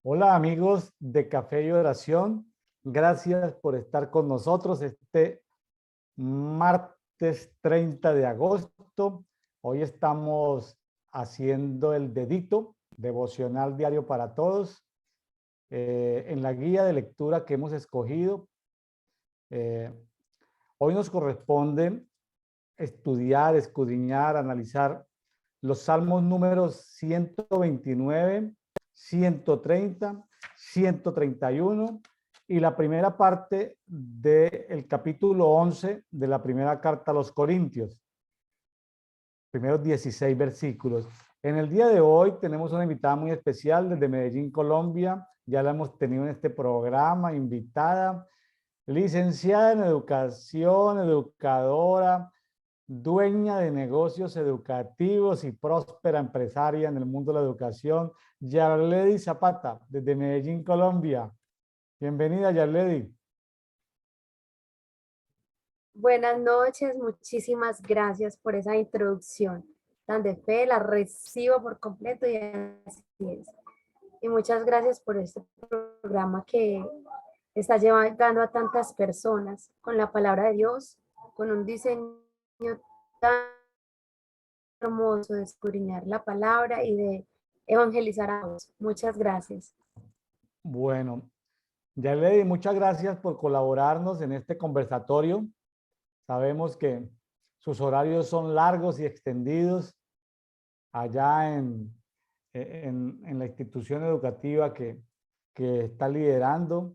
Hola amigos de Café y Oración, gracias por estar con nosotros este martes 30 de agosto. Hoy estamos haciendo el dedito devocional diario para todos. En la guía de lectura que hemos escogido, eh, hoy nos corresponde estudiar, escudriñar, analizar los salmos números 129, 130, 131 y la primera parte del capítulo 11 de la primera carta a los Corintios, primeros 16 versículos. En el día de hoy tenemos una invitada muy especial desde Medellín, Colombia. Ya la hemos tenido en este programa, invitada, licenciada en educación, educadora, dueña de negocios educativos y próspera empresaria en el mundo de la educación, Yarledi Zapata, desde Medellín, Colombia. Bienvenida, Yarledi. Buenas noches, muchísimas gracias por esa introducción tan de fe, la recibo por completo y así es. Y muchas gracias por este programa que está llegando a tantas personas con la palabra de Dios, con un diseño tan hermoso de escudriñar la palabra y de evangelizar a todos. Muchas gracias. Bueno, Yarledi, muchas gracias por colaborarnos en este conversatorio. Sabemos que sus horarios son largos y extendidos allá en la institución educativa que está liderando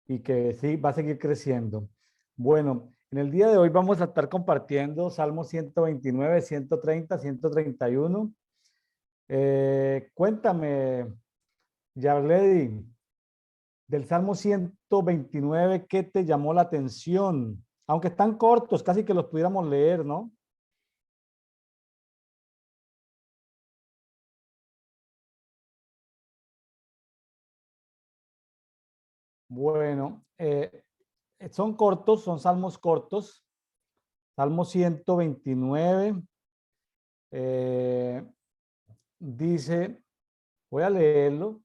y que sí va a seguir creciendo. Bueno, en el día de hoy vamos a estar compartiendo Salmos 129, 130, 131. Cuéntame, Yarledi, del Salmo 129, ¿qué te llamó la atención? Aunque están cortos, casi que los pudiéramos leer, ¿no? Bueno, son cortos, son salmos cortos. Salmo 129 eh, dice, voy a leerlo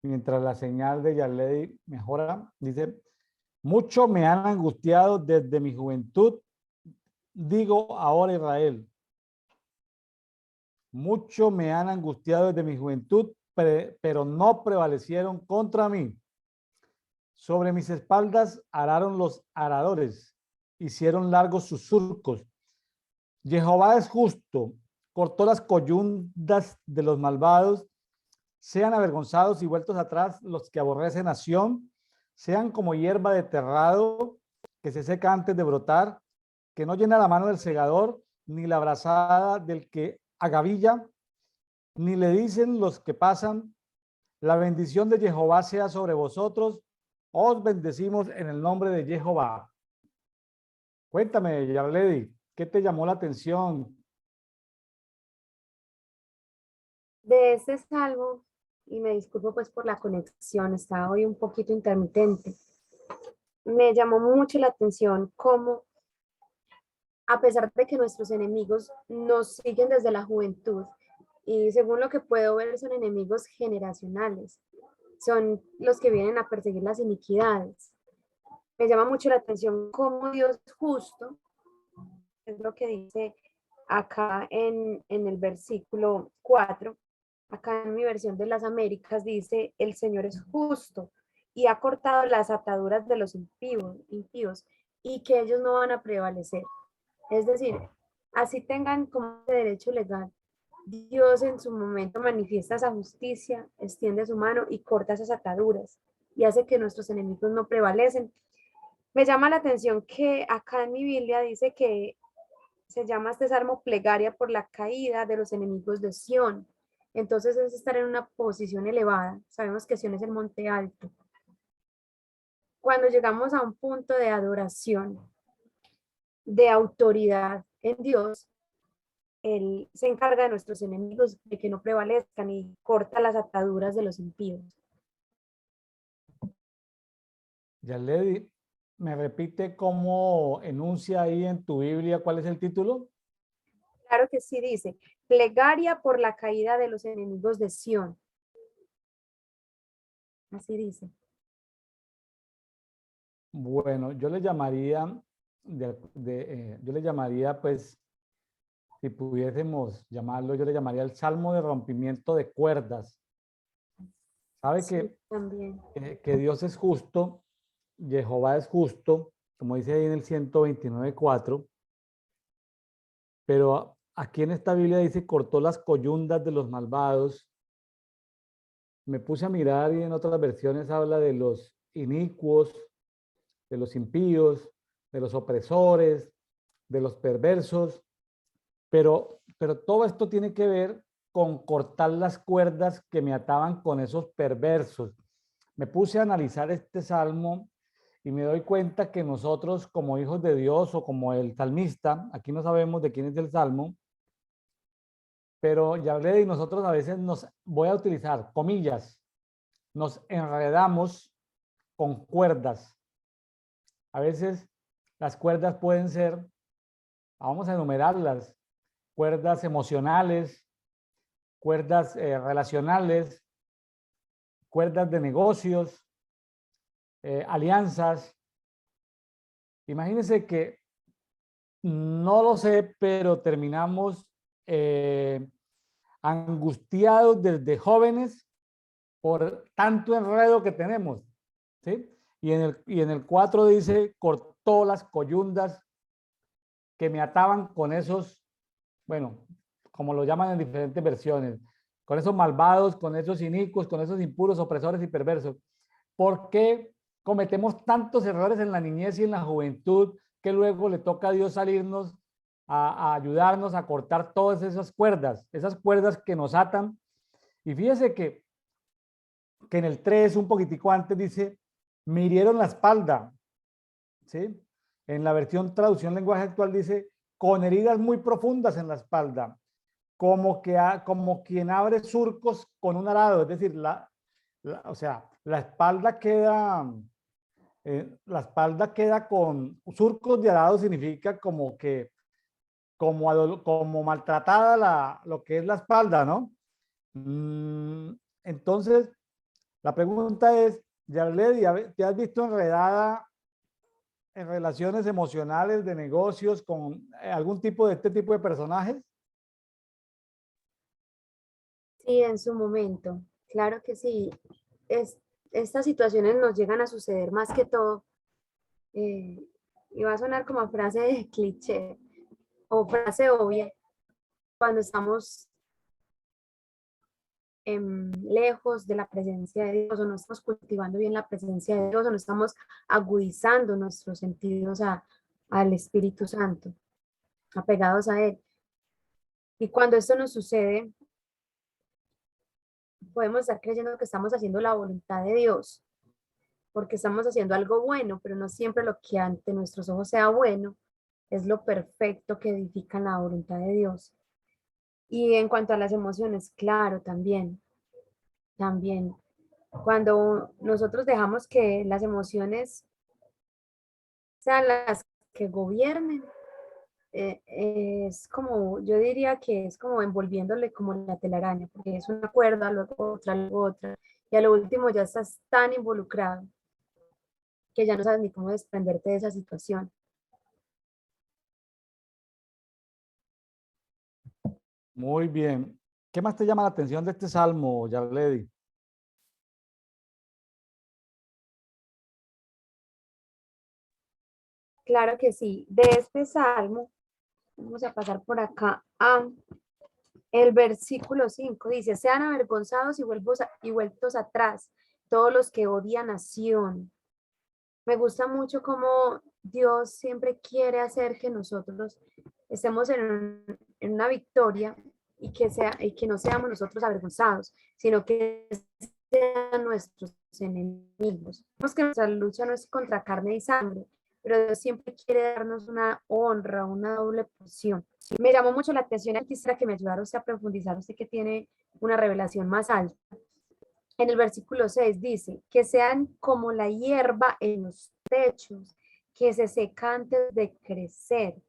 mientras la señal de Yarledi mejora. Dice, mucho me han angustiado desde mi juventud, digo ahora Israel. Mucho me han angustiado desde mi juventud, pero no prevalecieron contra mí. Sobre mis espaldas araron los aradores, hicieron largos sus surcos. Jehová es justo, cortó las coyundas de los malvados, sean avergonzados y vueltos atrás los que aborrecen a Sión, sean como hierba de terrado que se seca antes de brotar, que no llena la mano del segador, ni la brazada del que agavilla, ni le dicen los que pasan, la bendición de Jehová sea sobre vosotros, os bendecimos en el nombre de Jehová. Cuéntame, Yarledi, ¿qué te llamó la atención? De este salmo, y me disculpo pues por la conexión, está hoy un poquito intermitente. Me llamó mucho la atención cómo, a pesar de que nuestros enemigos nos siguen desde la juventud, y según lo que puedo ver son enemigos generacionales, son los que vienen a perseguir las iniquidades. Me llama mucho la atención cómo Dios justo, es lo que dice acá en el versículo 4, acá en mi versión de las Américas dice, el Señor es justo y ha cortado las ataduras de los impíos y que ellos no van a prevalecer. Es decir, así tengan como derecho legal, Dios en su momento manifiesta esa justicia, extiende su mano y corta esas ataduras y hace que nuestros enemigos no prevalecen. Me llama la atención que acá en mi Biblia dice que se llama este salmo plegaria por la caída de los enemigos de Sión. Entonces es estar en una posición elevada. Sabemos que Sión es el monte alto. Cuando llegamos a un punto de adoración, de autoridad en Dios, Él se encarga de nuestros enemigos de que no prevalezcan y corta las ataduras de los impíos. Yarledi, ¿me repite cómo enuncia ahí en tu Biblia cuál es el título? Claro que sí dice, plegaria por la caída de los enemigos de Sión. Así dice. Bueno, yo le llamaría, yo le llamaría, pues, si pudiésemos llamarlo, yo le llamaría el Salmo de rompimiento de cuerdas. Sabe Sí, también. que Dios es justo, Jehová es justo, como dice ahí en el 129:4, pero aquí en esta Biblia dice, cortó las coyundas de los malvados. Me puse a mirar y en otras versiones habla de los inicuos, de los impíos, de los opresores, de los perversos, pero todo esto tiene que ver con cortar las cuerdas que me ataban con esos perversos. Me puse a analizar este salmo y me doy cuenta que nosotros como hijos de Dios o como el salmista, aquí no sabemos de quién es el salmo, pero ya hablé y nosotros a veces voy a utilizar comillas, nos enredamos con cuerdas. A veces las cuerdas pueden ser, vamos a enumerarlas, cuerdas emocionales, cuerdas relacionales, cuerdas de negocios, alianzas. Imagínense que no lo sé, pero terminamos angustiados desde jóvenes por tanto enredo que tenemos, ¿sí? Y en el 4 dice, cortó las coyundas que me ataban con esos, bueno, como lo llaman en diferentes versiones, con esos malvados, con esos inicuos, con esos impuros, opresores y perversos. ¿Por qué cometemos tantos errores en la niñez y en la juventud que luego le toca a Dios salirnos a ayudarnos a cortar todas esas cuerdas que nos atan? Y fíjese que en el 3, un poquitico antes, dice, me hirieron la espalda, ¿sí? En la versión traducción lenguaje actual dice, con heridas muy profundas en la espalda, como quien abre surcos con un arado, es decir, o sea, la espalda queda con surcos de arado, significa como maltratada lo que es la espalda, ¿no? Entonces, la pregunta es, Yarledi, ¿te has visto enredada en relaciones emocionales de negocios con algún tipo de este tipo de personajes? Sí, en su momento. Claro que sí. Es, estas situaciones nos llegan a suceder más que todo, eh, y va a sonar como frase de cliché o frase obvia, cuando estamos lejos de la presencia de Dios o no estamos cultivando bien la presencia de Dios o no estamos agudizando nuestros sentidos al Espíritu Santo, apegados a Él. Y cuando esto nos sucede, podemos estar creyendo que estamos haciendo la voluntad de Dios, porque estamos haciendo algo bueno, pero no siempre lo que ante nuestros ojos sea bueno es lo perfecto que edifica la voluntad de Dios. Y en cuanto a las emociones, claro, también, cuando nosotros dejamos que las emociones sean las que gobiernen, es como, yo diría que es como envolviéndole como la telaraña, porque es una cuerda, luego otra, y a lo último ya estás tan involucrado que ya no sabes ni cómo desprenderte de esa situación. Muy bien. ¿Qué más te llama la atención de este salmo, Yarledi? Claro que sí, de este salmo, vamos a pasar por acá a el versículo 5, dice, sean avergonzados y vueltos atrás todos los que odian a Sión. Me gusta mucho cómo Dios siempre quiere hacer que nosotros estemos en una victoria y que no seamos nosotros avergonzados, sino que sean nuestros enemigos. Vemos que nuestra lucha no es contra carne y sangre, pero Dios siempre quiere darnos una honra, una doble porción. Me llamó mucho la atención y quisiera que me ayudara usted a profundizar, usted que tiene una revelación más alta. En el versículo 6 dice, que sean como la hierba en los techos, que se seca antes de crecer.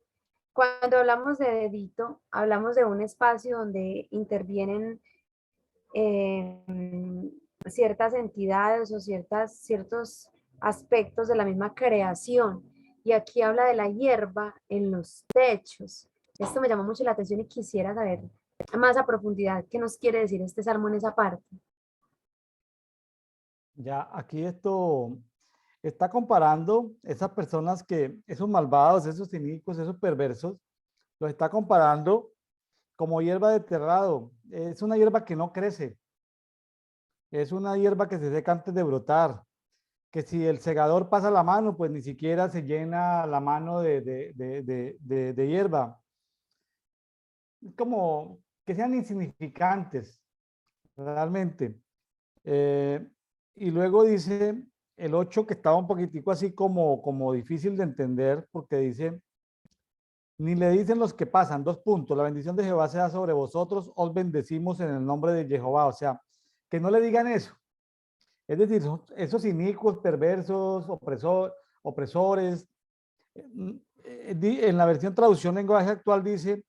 Cuando hablamos de dedito, hablamos de un espacio donde intervienen ciertas entidades o ciertos aspectos de la misma creación. Y aquí habla de la hierba en los techos. Esto me llamó mucho la atención y quisiera saber más a profundidad qué nos quiere decir este salmo en esa parte. Ya aquí esto está comparando esas personas que, esos malvados, esos cínicos, esos perversos, los está comparando como hierba de terrado. Es una hierba que no crece, es una hierba que se seca antes de brotar, que si el segador pasa la mano, pues ni siquiera se llena la mano de hierba. Es como que sean insignificantes, realmente. Eh, y luego dice el 8 que estaba un poquitico así como difícil de entender, porque dice, ni le dicen los que pasan, dos puntos, la bendición de Jehová sea sobre vosotros, os bendecimos en el nombre de Jehová. O sea, que no le digan eso. Es decir, esos inicuos, perversos, opresores. En la versión traducción lenguaje actual dice,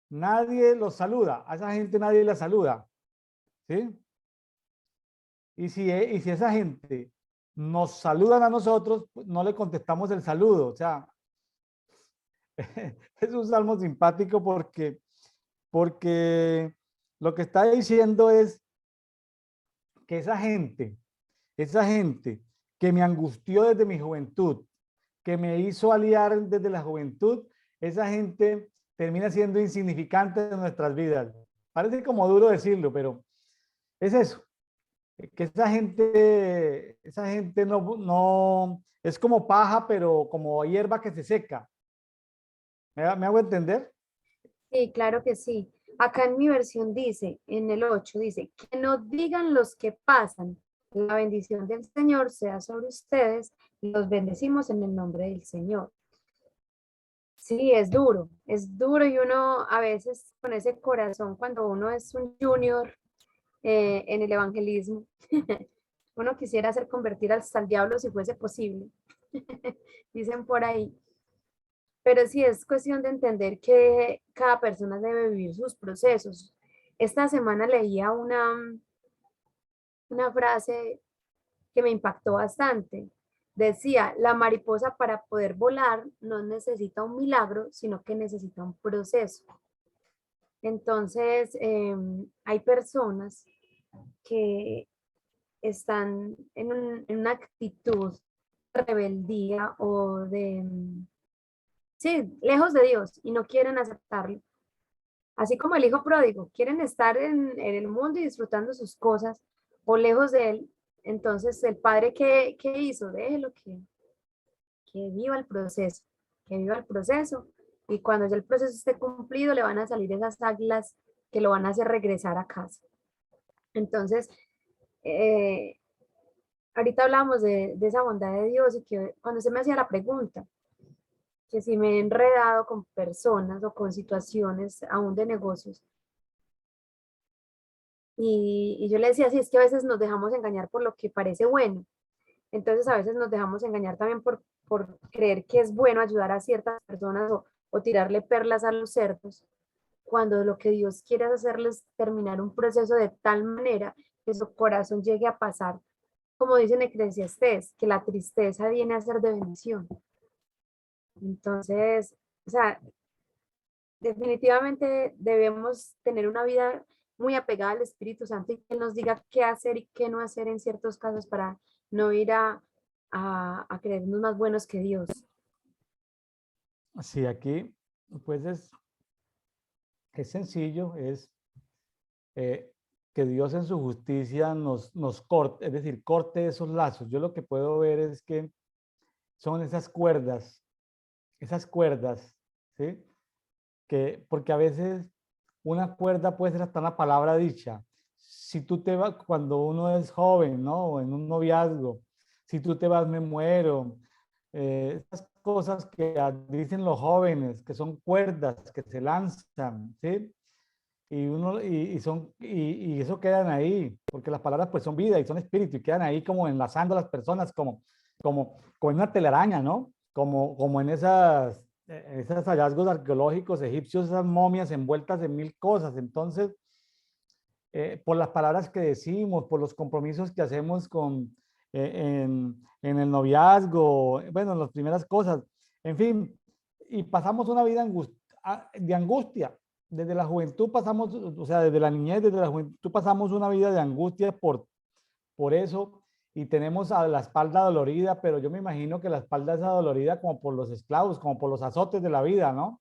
nadie los saluda, a esa gente nadie la saluda, ¿sí? Y si esa gente nos saludan a nosotros, pues, no le contestamos el saludo. O sea, es un salmo simpático porque lo que está diciendo es que esa gente que me angustió desde mi juventud, que me hizo aliar desde la juventud, esa gente termina siendo insignificante en nuestras vidas. Parece como duro decirlo, pero es eso, que esa gente no es como paja, pero como hierba que se seca. ¿Me hago entender? Sí, claro que sí. Acá en mi versión dice, en el 8 dice, que no digan los que pasan, la bendición del Señor sea sobre ustedes, y los bendecimos en el nombre del Señor. Sí, es duro y uno a veces con ese corazón, cuando uno es un junior en el evangelismo, uno quisiera hacer convertir hasta al diablo si fuese posible, dicen por ahí. Pero sí es cuestión de entender que cada persona debe vivir sus procesos. Esta semana leía una frase que me impactó bastante. Decía, la mariposa para poder volar no necesita un milagro, sino que necesita un proceso. Entonces, hay personas que están en una actitud de rebeldía o de, sí, lejos de Dios y no quieren aceptarlo. Así como el hijo pródigo, quieren estar en el mundo y disfrutando sus cosas o lejos de él. Entonces, el padre, ¿qué hizo? Déjelo que viva el proceso, que viva el proceso. Y cuando ya el proceso esté cumplido, le van a salir esas águilas que lo van a hacer regresar a casa. Entonces, eh, ahorita hablamos de esa bondad de Dios y que cuando se me hacía la pregunta, que si me he enredado con personas o con situaciones aún de negocios, y yo le decía, sí, es que a veces nos dejamos engañar por lo que parece bueno. Entonces a veces nos dejamos engañar también por creer que es bueno ayudar a ciertas personas o tirarle perlas a los cerdos, cuando lo que Dios quiere es hacerles terminar un proceso de tal manera que su corazón llegue a pasar, como dice en Eclesiastés, que la tristeza viene a ser de bendición. Entonces, o sea, definitivamente debemos tener una vida muy apegada al Espíritu Santo y que Él nos diga qué hacer y qué no hacer en ciertos casos para no ir a creernos más buenos que Dios. Sí, aquí pues es sencillo, es eh, que Dios en su justicia nos corte, es decir, corte esos lazos. Yo lo que puedo ver es que son esas cuerdas, ¿sí? Porque a veces una cuerda puede ser hasta una palabra dicha. Si tú te vas, cuando uno es joven, ¿no? O en un noviazgo, si tú te vas, me muero. Esas cosas que dicen los jóvenes, que son cuerdas que se lanzan, ¿sí? Y eso quedan ahí, porque las palabras pues son vida y son espíritu y quedan ahí como enlazando a las personas como en una telaraña, ¿no? Como en esos hallazgos arqueológicos egipcios, esas momias envueltas en mil cosas. Entonces, por las palabras que decimos, por los compromisos que hacemos en el noviazgo, bueno, en las primeras cosas, en fin, y pasamos una vida de angustia. Desde la juventud pasamos, o sea, desde la niñez, desde la juventud pasamos una vida de angustia por eso y tenemos a la espalda dolorida, pero yo me imagino que la espalda es dolorida como por los esclavos, como por los azotes de la vida, ¿no?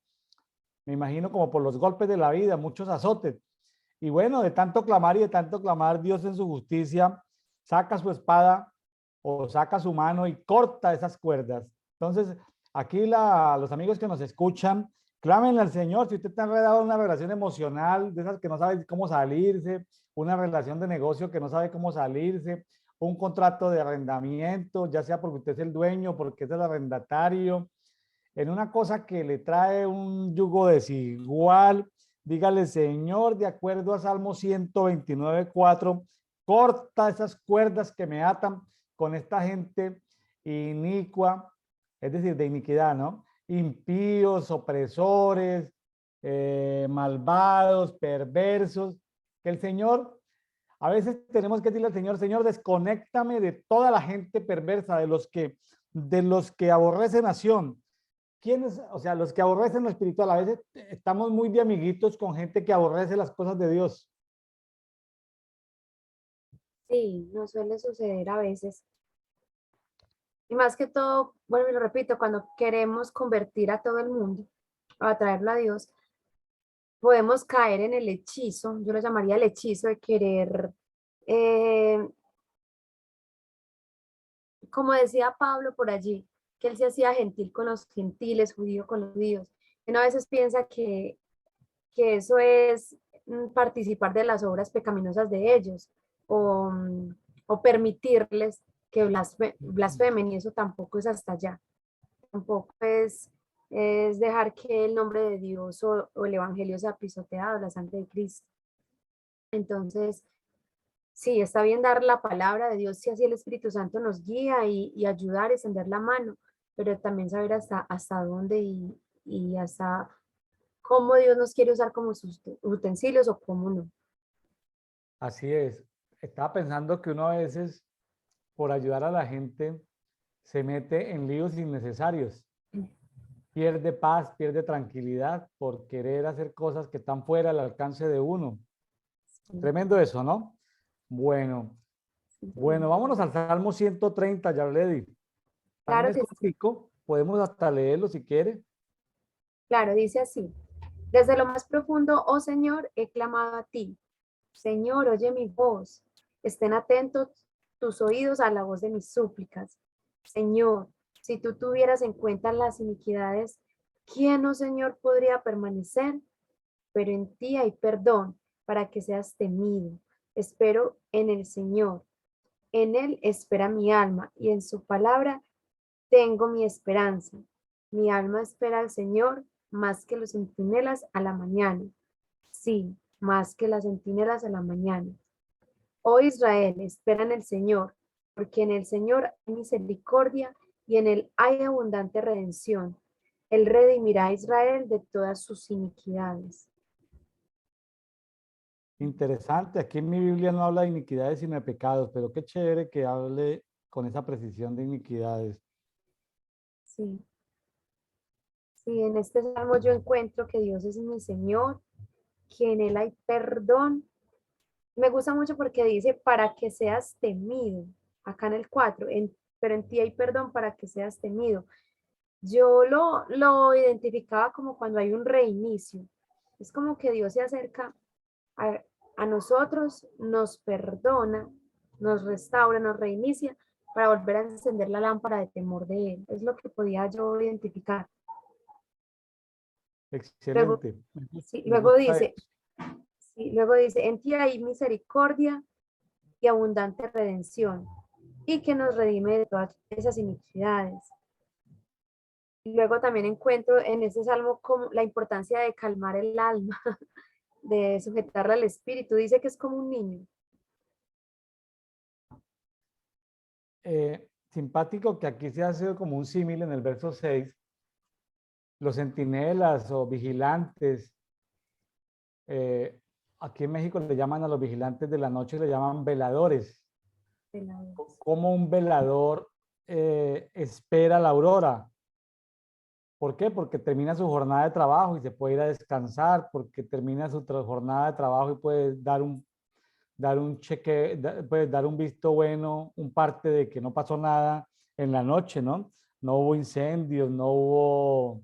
Me imagino como por los golpes de la vida, muchos azotes. Y bueno, de tanto clamar y de tanto clamar, Dios en su justicia saca su espada o saca su mano y corta esas cuerdas. Entonces, aquí los amigos que nos escuchan, clámenle al Señor. Si usted está enredado en una relación emocional, de esas que no sabe cómo salirse, una relación de negocio que no sabe cómo salirse, un contrato de arrendamiento, ya sea porque usted es el dueño, porque es el arrendatario, en una cosa que le trae un yugo desigual, dígale, Señor, de acuerdo a Salmo 129:4, corta esas cuerdas que me atan con esta gente inicua, es decir, de iniquidad, ¿no? Impíos, opresores, malvados, perversos, que el Señor, a veces tenemos que decirle al Señor, Señor, desconéctame de toda la gente perversa, de los que aborrecen nación. ¿Quiénes? O sea, los que aborrecen lo espiritual, a veces estamos muy de amiguitos con gente que aborrece las cosas de Dios. Sí, nos suele suceder a veces. Y más que todo, bueno, y lo repito, cuando queremos convertir a todo el mundo, o atraerlo a Dios, podemos caer en el hechizo, yo lo llamaría el hechizo de querer, eh, como decía Pablo por allí, que él se hacía gentil con los gentiles, judío con los judíos. Uno a veces piensa que eso es participar de las obras pecaminosas de ellos o permitirles que blasfemen y eso tampoco es hasta allá. Tampoco es dejar que el nombre de Dios o el Evangelio sea pisoteado, la sangre de Cristo. Entonces, sí, está bien dar la palabra de Dios si así el Espíritu Santo nos guía y ayudar, extender la mano, pero también saber hasta dónde y hasta cómo Dios nos quiere usar como sus utensilios o cómo no. Así es. Estaba pensando que uno a veces, por ayudar a la gente, se mete en líos innecesarios. Pierde paz, pierde tranquilidad por querer hacer cosas que están fuera del alcance de uno. Sí, Tremendo eso, ¿no? Bueno, sí, bueno, vámonos al Salmo 130, Yarledi. También claro es que sí, cortico, podemos hasta leerlo si quiere. claro, dice así. Desde lo más profundo, oh Señor, he clamado a ti. Señor, oye mi voz. Estén atentos tus oídos a la voz de mis súplicas. Señor, si tú tuvieras en cuenta las iniquidades, ¿quién, oh Señor, podría permanecer? Pero en ti hay perdón para que seas temido. Espero en el Señor. En Él espera mi alma y en su palabra tengo mi esperanza. Mi alma espera al Señor más que los centinelas a la mañana. Sí, más que las centinelas a la mañana. Oh Israel, espera en el Señor, porque en el Señor hay misericordia y en Él hay abundante redención. Él redimirá a Israel de todas sus iniquidades. Interesante, aquí en mi Biblia no habla de iniquidades sino de pecados, pero qué chévere que hable con esa precisión de iniquidades. Sí, sí, en este salmo yo encuentro que Dios es mi Señor, que en Él hay perdón. Me gusta mucho porque dice para que seas temido, acá en el 4, pero en ti hay perdón para que seas temido. Yo lo identificaba como cuando hay un reinicio. Es como que Dios se acerca a, a nosotros, nos perdona, nos restaura, nos reinicia para volver a encender la lámpara de temor de Él. Es lo que podía yo identificar. Luego, Excelente, sí, me gusta eso. luego dice, en ti hay misericordia y abundante redención y que nos redime de todas esas iniquidades. Luego también encuentro en este salmo como la importancia de calmar el alma, de sujetarla al espíritu. Dice que es como un niño. Simpático que aquí se hace como un símil en el verso 6, los centinelas o vigilantes, eh, aquí en México le llaman a los vigilantes de la noche, le llaman veladores. Como un velador espera la aurora. ¿Por qué? Porque termina su jornada de trabajo y se puede ir a descansar, porque termina su jornada de trabajo y puede dar un cheque, puede dar un visto bueno, un parte de que no pasó nada en la noche, ¿no? No hubo incendios, no hubo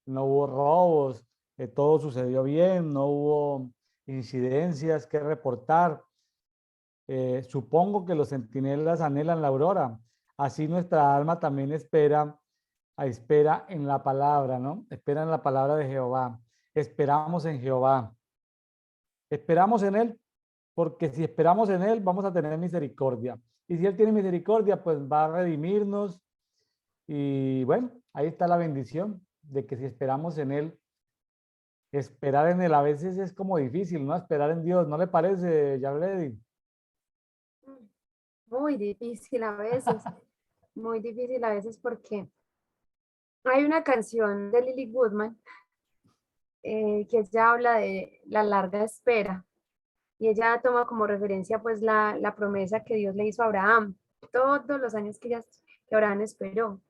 robos, todo sucedió bien, no hubo incidencias que reportar. Supongo que los centinelas anhelan la aurora. Así nuestra alma también espera en la palabra, ¿no? Espera en la palabra de Jehová. Esperamos en Jehová. Esperamos en Él, porque si esperamos en Él, vamos a tener misericordia. Y si Él tiene misericordia, pues va a redimirnos. Y bueno, ahí está la bendición de que si esperamos en Él, esperar en Él a veces es como difícil, ¿no? Esperar en Dios, ¿no le parece, Yarledi? Muy difícil a veces, muy difícil a veces porque hay una canción de Lily Goodman que ella habla de la larga espera y ella toma como referencia pues la promesa que Dios le hizo a Abraham, todos los años que Abraham esperó.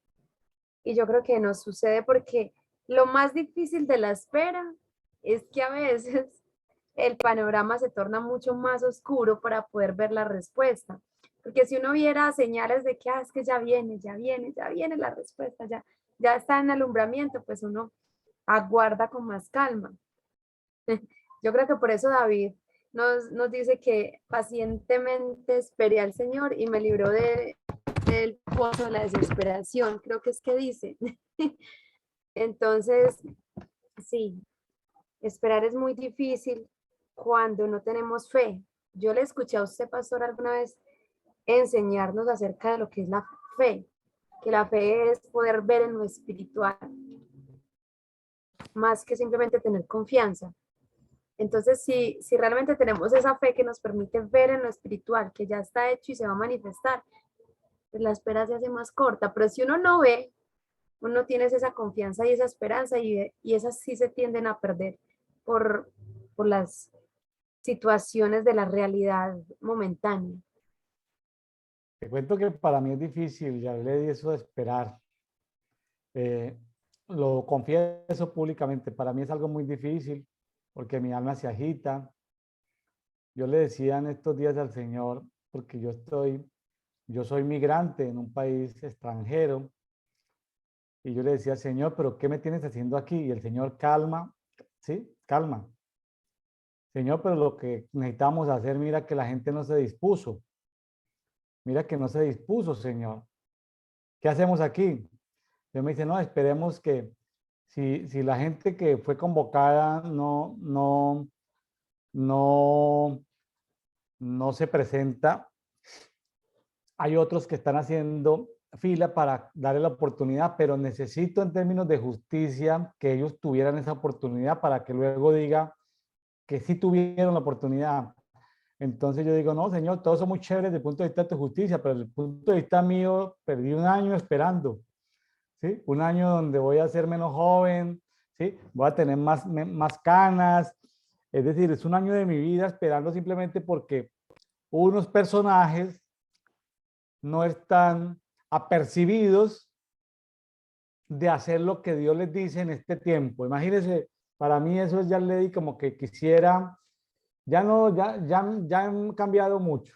Y yo creo que nos sucede porque lo más difícil de la espera es que a veces el panorama se torna mucho más oscuro para poder ver la respuesta. Porque si uno viera señales de que, es que ya viene, ya viene la respuesta, ya está en alumbramiento, pues uno aguarda con más calma. Yo creo que por eso David nos dice que pacientemente esperé al Señor y me libró del pozo de la desesperación. Creo que es que dice. Entonces, sí, esperar es muy difícil cuando no tenemos fe. Yo le escuché a usted, pastor, alguna vez enseñarnos acerca de lo que es la fe, que la fe es poder ver en lo espiritual, más que simplemente tener confianza. Entonces, si realmente tenemos esa fe que nos permite ver en lo espiritual, que ya está hecho y se va a manifestar, pues la espera se hace más corta. Pero si uno no ve, uno tiene esa confianza y esa esperanza y esas sí se tienden a perder por, por las situaciones de la realidad momentánea. Te cuento que para mí es difícil, Yarledi, eso de esperar. Eh, lo confieso públicamente, para mí es algo muy difícil porque mi alma se agita. Yo le decía en estos días al Señor, porque yo soy migrante en un país extranjero, y yo le decía, Señor, pero ¿qué me tienes haciendo aquí? Y el Señor, calma, ¿sí? Calma. Señor, pero lo que necesitamos hacer, mira que la gente no se dispuso. Mira que no se dispuso, Señor. ¿Qué hacemos aquí? Yo me dice, no, esperemos que si la gente que fue convocada no, no se presenta, hay otros que están haciendo fila para darle la oportunidad, pero necesito en términos de justicia que ellos tuvieran esa oportunidad para que luego diga que sí tuvieron la oportunidad. Entonces yo digo, no, Señor, todos son muy chéveres desde el punto de vista de tu justicia, pero desde el punto de vista mío, perdí un año esperando, ¿sí? Un año donde voy a ser menos joven, ¿sí? Voy a tener más canas. Es decir, es un año de mi vida esperando simplemente porque unos personajes no están apercibidos de hacer lo que Dios les dice en este tiempo. Imagínense, para mí eso es ya le di como que quisiera, ya no, ya han cambiado mucho.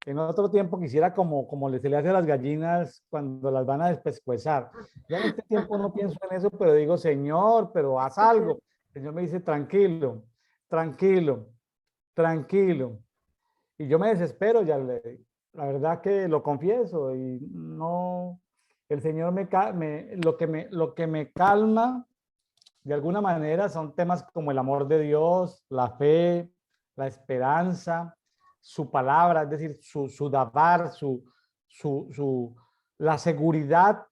En otro tiempo quisiera como se le hace a las gallinas cuando las van a despescuezar. Ya en este tiempo no pienso en eso, pero digo, Señor, pero haz algo. El Señor me dice, tranquilo, tranquilo, tranquilo. Y yo me desespero, la verdad que lo confieso y no, el Señor lo que me calma de alguna manera son temas como el amor de Dios, la fe, la esperanza, su palabra, es decir, su dabar, la seguridad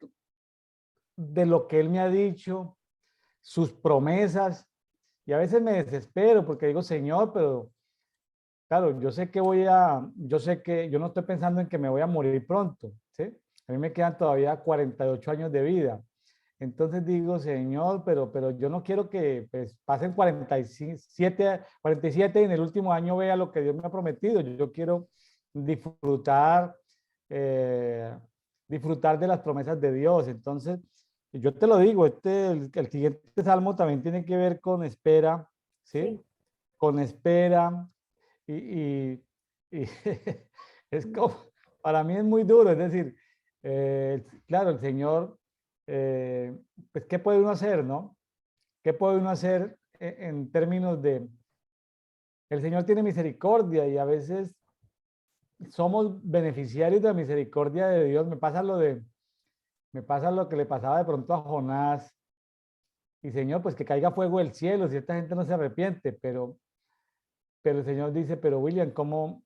de lo que Él me ha dicho, sus promesas. Y a veces me desespero porque digo, Señor, pero claro, yo sé que yo no estoy pensando en que me voy a morir pronto, ¿sí? A mí me quedan todavía 48 años de vida. Entonces digo, Señor, pero yo no quiero que pues, pasen 47 y en el último año vea lo que Dios me ha prometido. Yo quiero disfrutar, eh, disfrutar de las promesas de Dios. Entonces, yo te lo digo, el siguiente salmo también tiene que ver con espera, ¿sí? Sí, Con espera y es como, para mí es muy duro, es decir, claro, el Señor, eh, pues, ¿qué puede uno hacer, no? ¿Qué puede uno hacer en términos de, el Señor tiene misericordia y a veces somos beneficiarios de la misericordia de Dios? Me pasa lo que le pasaba de pronto a Jonás y Señor, pues que caiga fuego del cielo si esta gente no se arrepiente, pero el Señor dice, pero William, ¿cómo?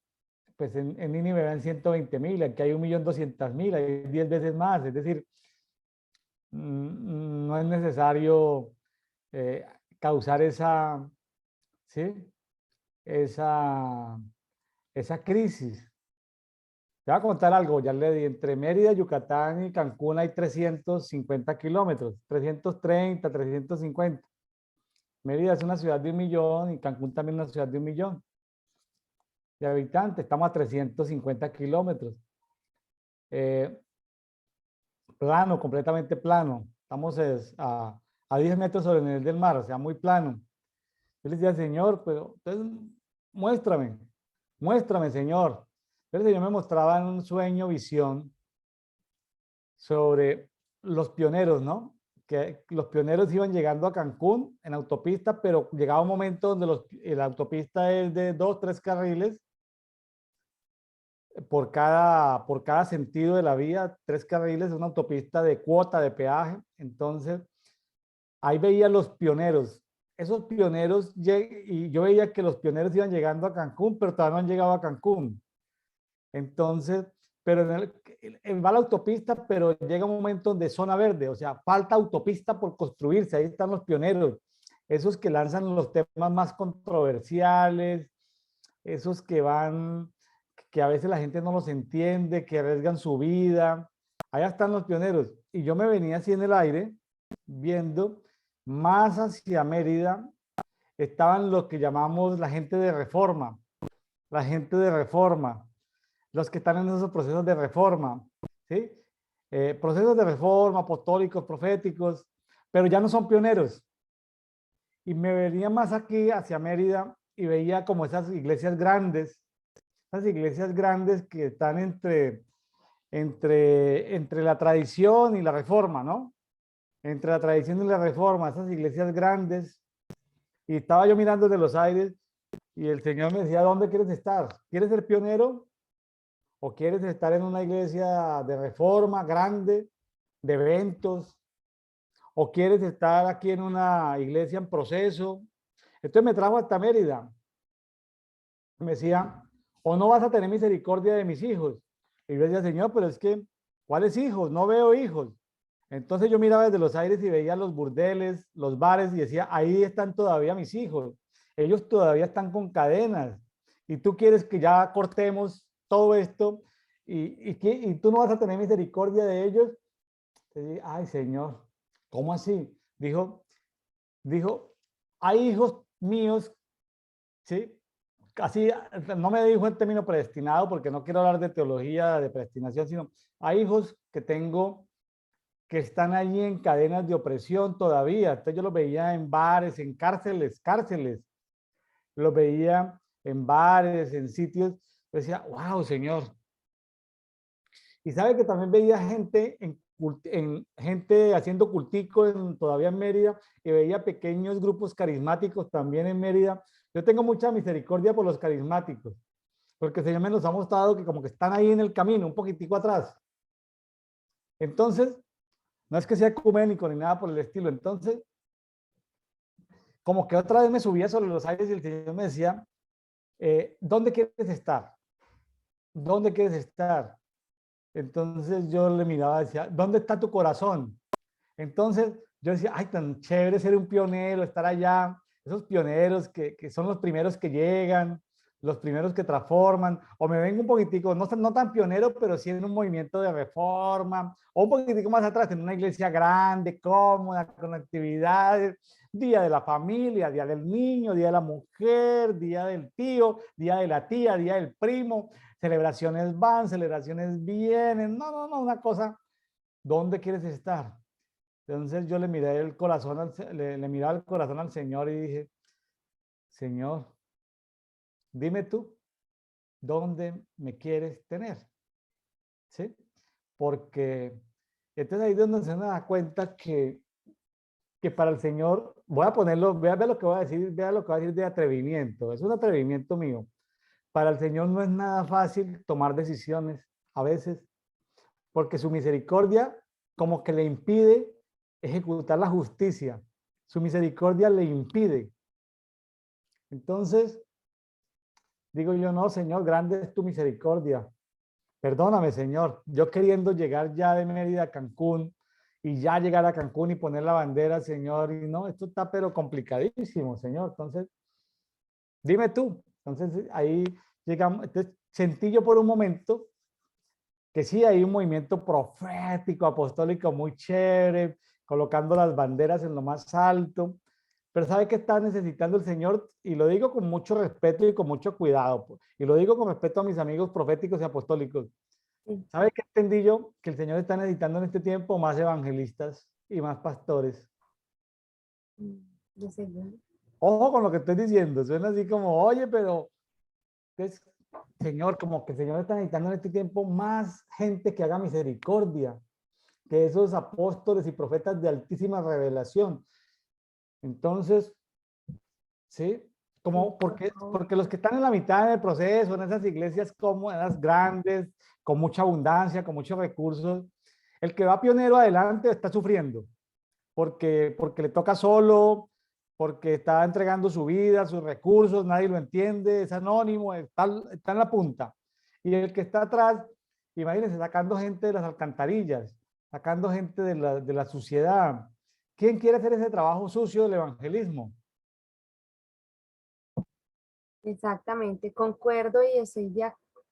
Pues en Nínive ven 120.000, aquí hay 1.200.000, hay 10 veces más. Es decir, no es necesario causar esa, ¿sí? esa, esa crisis. Te voy a contar algo, ya le di, entre Mérida, Yucatán y Cancún hay 350 kilómetros, 330, 350. Mérida es una ciudad de 1.000.000 y Cancún también una ciudad de 1.000.000 de habitantes, estamos a 350 kilómetros. Eh, Plano, completamente plano. Estamos a 10 metros sobre el nivel del mar, o sea, muy plano. Yo le decía, Señor, pero entonces muéstrame, muéstrame, Señor. Pero el Señor me mostraba en un sueño, visión, sobre los pioneros, ¿no? Que los pioneros iban llegando a Cancún en autopista, pero llegaba un momento donde la autopista es de 2, 3 carriles por cada sentido de la vía, 3 carriles, es una autopista de cuota de peaje. Entonces, ahí veía los pioneros. Esos pioneros, y yo veía que los pioneros iban llegando a Cancún, pero todavía no han llegado a Cancún. Entonces, pero va la autopista, pero llega un momento donde zona verde, o sea, falta autopista por construirse, ahí están los pioneros, esos que lanzan los temas más controversiales, esos que van, que a veces la gente no los entiende, que arriesgan su vida. Allá están los pioneros. Y yo me venía así en el aire, viendo más hacia Mérida, estaban los que llamamos la gente de reforma, la gente de reforma, los que están en esos procesos de reforma, ¿sí? Procesos de reforma, apostólicos, proféticos, pero ya no son pioneros. Y me venía más aquí hacia Mérida y veía como esas iglesias grandes que están entre la tradición y la reforma, ¿no? Entre la tradición y la reforma, esas iglesias grandes. Y estaba yo mirando desde los aires y el Señor me decía, ¿dónde quieres estar? ¿Quieres ser pionero o quieres estar en una iglesia de reforma grande, de eventos? ¿O quieres estar aquí en una iglesia en proceso? Entonces me trajo hasta Mérida. Me decía, o no vas a tener misericordia de mis hijos. Y yo decía, Señor, pero es que, ¿cuáles hijos? No veo hijos. Entonces yo miraba desde los aires y veía los burdeles, los bares y decía, ahí están todavía mis hijos. Ellos todavía están con cadenas. Y tú quieres que ya cortemos todo esto y tú no vas a tener misericordia de ellos. Y dije, ay, Señor, ¿cómo así? Dijo, hay hijos míos, ¿sí? Así, no me dijo en término predestinado, porque no quiero hablar de teología de predestinación, sino hay hijos que tengo que están allí en cadenas de opresión todavía. Entonces yo los veía en bares, en cárceles. Los veía en bares, en sitios. Yo decía, wow, Señor. Y sabe que también veía gente gente haciendo cultico todavía en Mérida y veía pequeños grupos carismáticos también en Mérida. Yo tengo mucha misericordia por los carismáticos, porque el Señor me los ha mostrado que como que están ahí en el camino, un poquitico atrás. Entonces, no es que sea ecuménico ni nada por el estilo. Entonces, como que otra vez me subía sobre los aires y el Señor me decía, ¿dónde quieres estar? ¿Dónde quieres estar? Entonces yo le miraba y decía, ¿dónde está tu corazón? Entonces yo decía, ay, tan chévere ser un pionero, estar allá, esos pioneros que son los primeros que llegan, los primeros que transforman, o me vengo un poquitico, no tan pionero, pero sí en un movimiento de reforma, o un poquitico más atrás, en una iglesia grande, cómoda, con actividades, día de la familia, día del niño, día de la mujer, día del tío, día de la tía, día del primo, celebraciones van, celebraciones vienen, no, una cosa, ¿dónde quieres estar? Entonces yo le miré el corazón, le miraba el corazón al Señor y dije, Señor, dime tú, ¿dónde me quieres tener? ¿Sí? Porque entonces ahí es donde se da cuenta que para el Señor, voy a ponerlo, vea lo que voy a decir, vea lo que voy a decir de atrevimiento, es un atrevimiento mío. Para el Señor no es nada fácil tomar decisiones a veces, porque su misericordia como que le impide ejecutar la justicia. Su misericordia le impide. Entonces, digo yo, no, Señor, grande es tu misericordia. Perdóname, Señor, yo queriendo llegar ya de Mérida a Cancún y ya llegar a Cancún y poner la bandera, Señor, y no, esto está pero complicadísimo, Señor. Entonces, dime tú. Entonces, ahí llegamos, entonces, sentí yo por un momento que sí hay un movimiento profético, apostólico muy chévere, colocando las banderas en lo más alto, pero ¿sabe qué está necesitando el Señor? Y lo digo con mucho respeto y con mucho cuidado, y lo digo con respeto a mis amigos proféticos y apostólicos. Sí. ¿Sabe qué entendí yo? Que el Señor está necesitando en este tiempo más evangelistas y más pastores. No sé, ¿no? Ojo con lo que estoy diciendo, suena así como, oye, pero es, Señor, como que el Señor está necesitando en este tiempo más gente que haga misericordia, que esos apóstoles y profetas de altísima revelación. Entonces, ¿sí? Sí, Como por favor. porque los que están en la mitad del proceso, en esas iglesias cómodas, grandes, con mucha abundancia, con muchos recursos, el que va pionero adelante está sufriendo, porque le toca solo, porque está entregando su vida, sus recursos, nadie lo entiende, es anónimo, está en la punta. Y el que está atrás, imagínense, sacando gente de las alcantarillas, sacando gente de la suciedad. ¿Quién quiere hacer ese trabajo sucio del evangelismo? Exactamente, concuerdo y estoy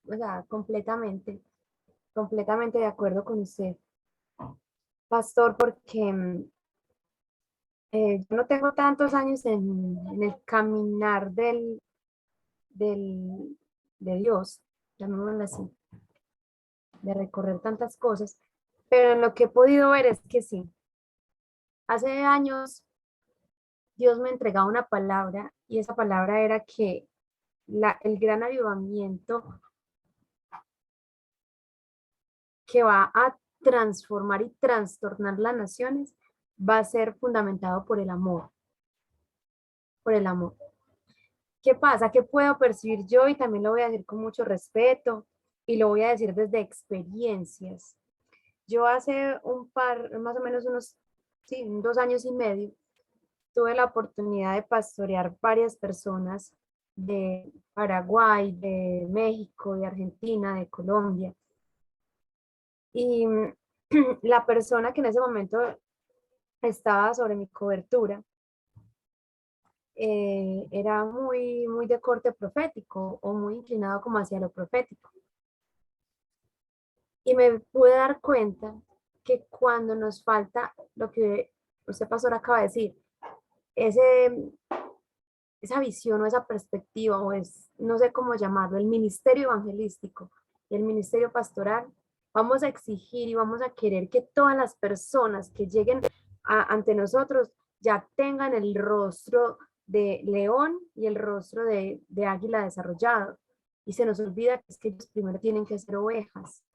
o sea, completamente de acuerdo con usted, pastor, porque yo no tengo tantos años en el caminar del, de Dios, llamémoslo así, de recorrer tantas cosas, pero en lo que he podido ver es que sí, hace años Dios me entregaba una palabra y esa palabra era que el gran avivamiento que va a transformar y trastornar las naciones va a ser fundamentado por el amor, por el amor. ¿Qué pasa? ¿Qué puedo percibir yo? Y también lo voy a decir con mucho respeto y lo voy a decir desde experiencias. Yo hace más o menos unos, sí, 2 años y medio, tuve la oportunidad de pastorear varias personas de Paraguay, de México, de Argentina, de Colombia. Y la persona que en ese momento estaba sobre mi cobertura era muy de corte profético o muy inclinado como hacia lo profético. Y me pude dar cuenta que cuando nos falta lo que usted, pastor, acaba de decir, ese, esa visión o esa perspectiva, o no sé cómo llamarlo, el ministerio evangelístico y el ministerio pastoral, vamos a exigir y vamos a querer que todas las personas que lleguen ante nosotros ya tengan el rostro de león y el rostro de águila desarrollado. Y se nos olvida que es que ellos primero tienen que ser ovejas.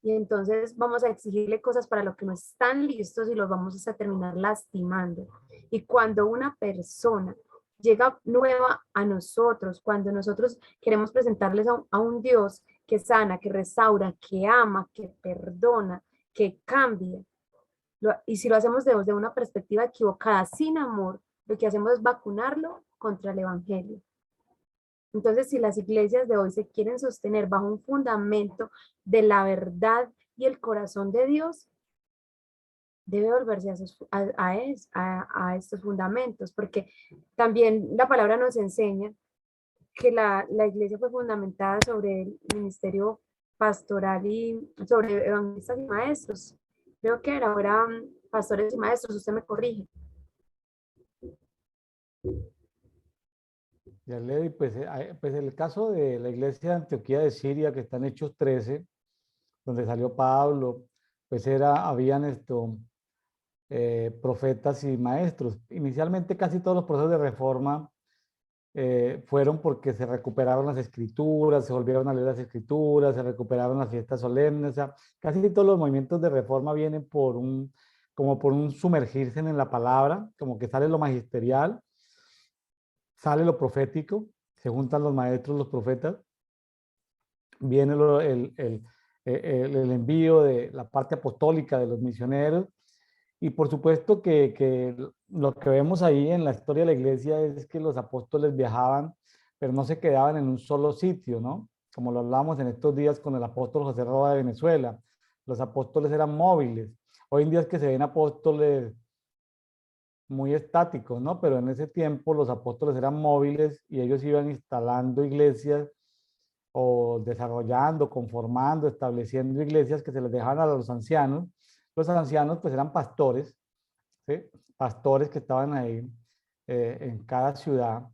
Y entonces vamos a exigirle cosas para lo que no están listos y los vamos a terminar lastimando. Y cuando una persona llega nueva a nosotros, cuando nosotros queremos presentarles a un Dios que sana, que restaura, que ama, que perdona, que cambia, y si lo hacemos desde una perspectiva equivocada, sin amor, lo que hacemos es vacunarlo contra el Evangelio. Entonces, si las iglesias de hoy se quieren sostener bajo un fundamento de la verdad y el corazón de Dios, debe volverse a estos fundamentos, porque también la palabra nos enseña que la iglesia fue fundamentada sobre el ministerio pastoral y sobre evangelistas y maestros. Creo que eran pastores y maestros, usted me corrige. Ya le pues, pues el caso de la iglesia de Antioquía de Siria, que está en Hechos 13, donde salió Pablo, pues habían profetas y maestros. Inicialmente casi todos los procesos de reforma fueron porque se recuperaron las escrituras, se volvieron a leer las escrituras, se recuperaron las fiestas solemnes. O sea, casi todos los movimientos de reforma vienen como por un sumergirse en la palabra, como que sale lo magisterial, sale lo profético, se juntan los maestros, los profetas, viene el envío de la parte apostólica de los misioneros. Y por supuesto que lo que vemos ahí en la historia de la iglesia es que los apóstoles viajaban, pero no se quedaban en un solo sitio, ¿no? Como lo hablamos en estos días con el apóstol José Roa de Venezuela. Los apóstoles eran móviles. Hoy en día es que se ven apóstoles muy estáticos, ¿no? Pero en ese tiempo los apóstoles eran móviles y ellos iban instalando iglesias o desarrollando, conformando, estableciendo iglesias que se les dejaban a los ancianos. Los ancianos pues eran pastores, ¿sí? Pastores que estaban ahí en cada ciudad.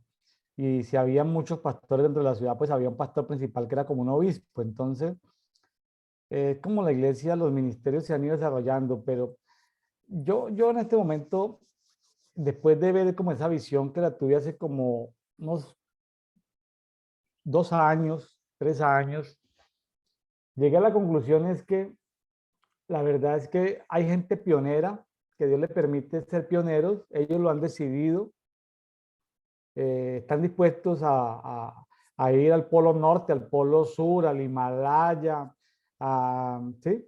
Y si había muchos pastores dentro de la ciudad, pues había un pastor principal que era como un obispo. Entonces, como la iglesia, los ministerios se han ido desarrollando, pero yo en este momento, después de ver como esa visión que la tuve hace como unos 2 años, 3 años, llegué a la conclusión es que la verdad es que hay gente pionera, que Dios le permite ser pioneros, ellos lo han decidido, están dispuestos a ir al Polo Norte, al Polo Sur, al Himalaya, ¿sí?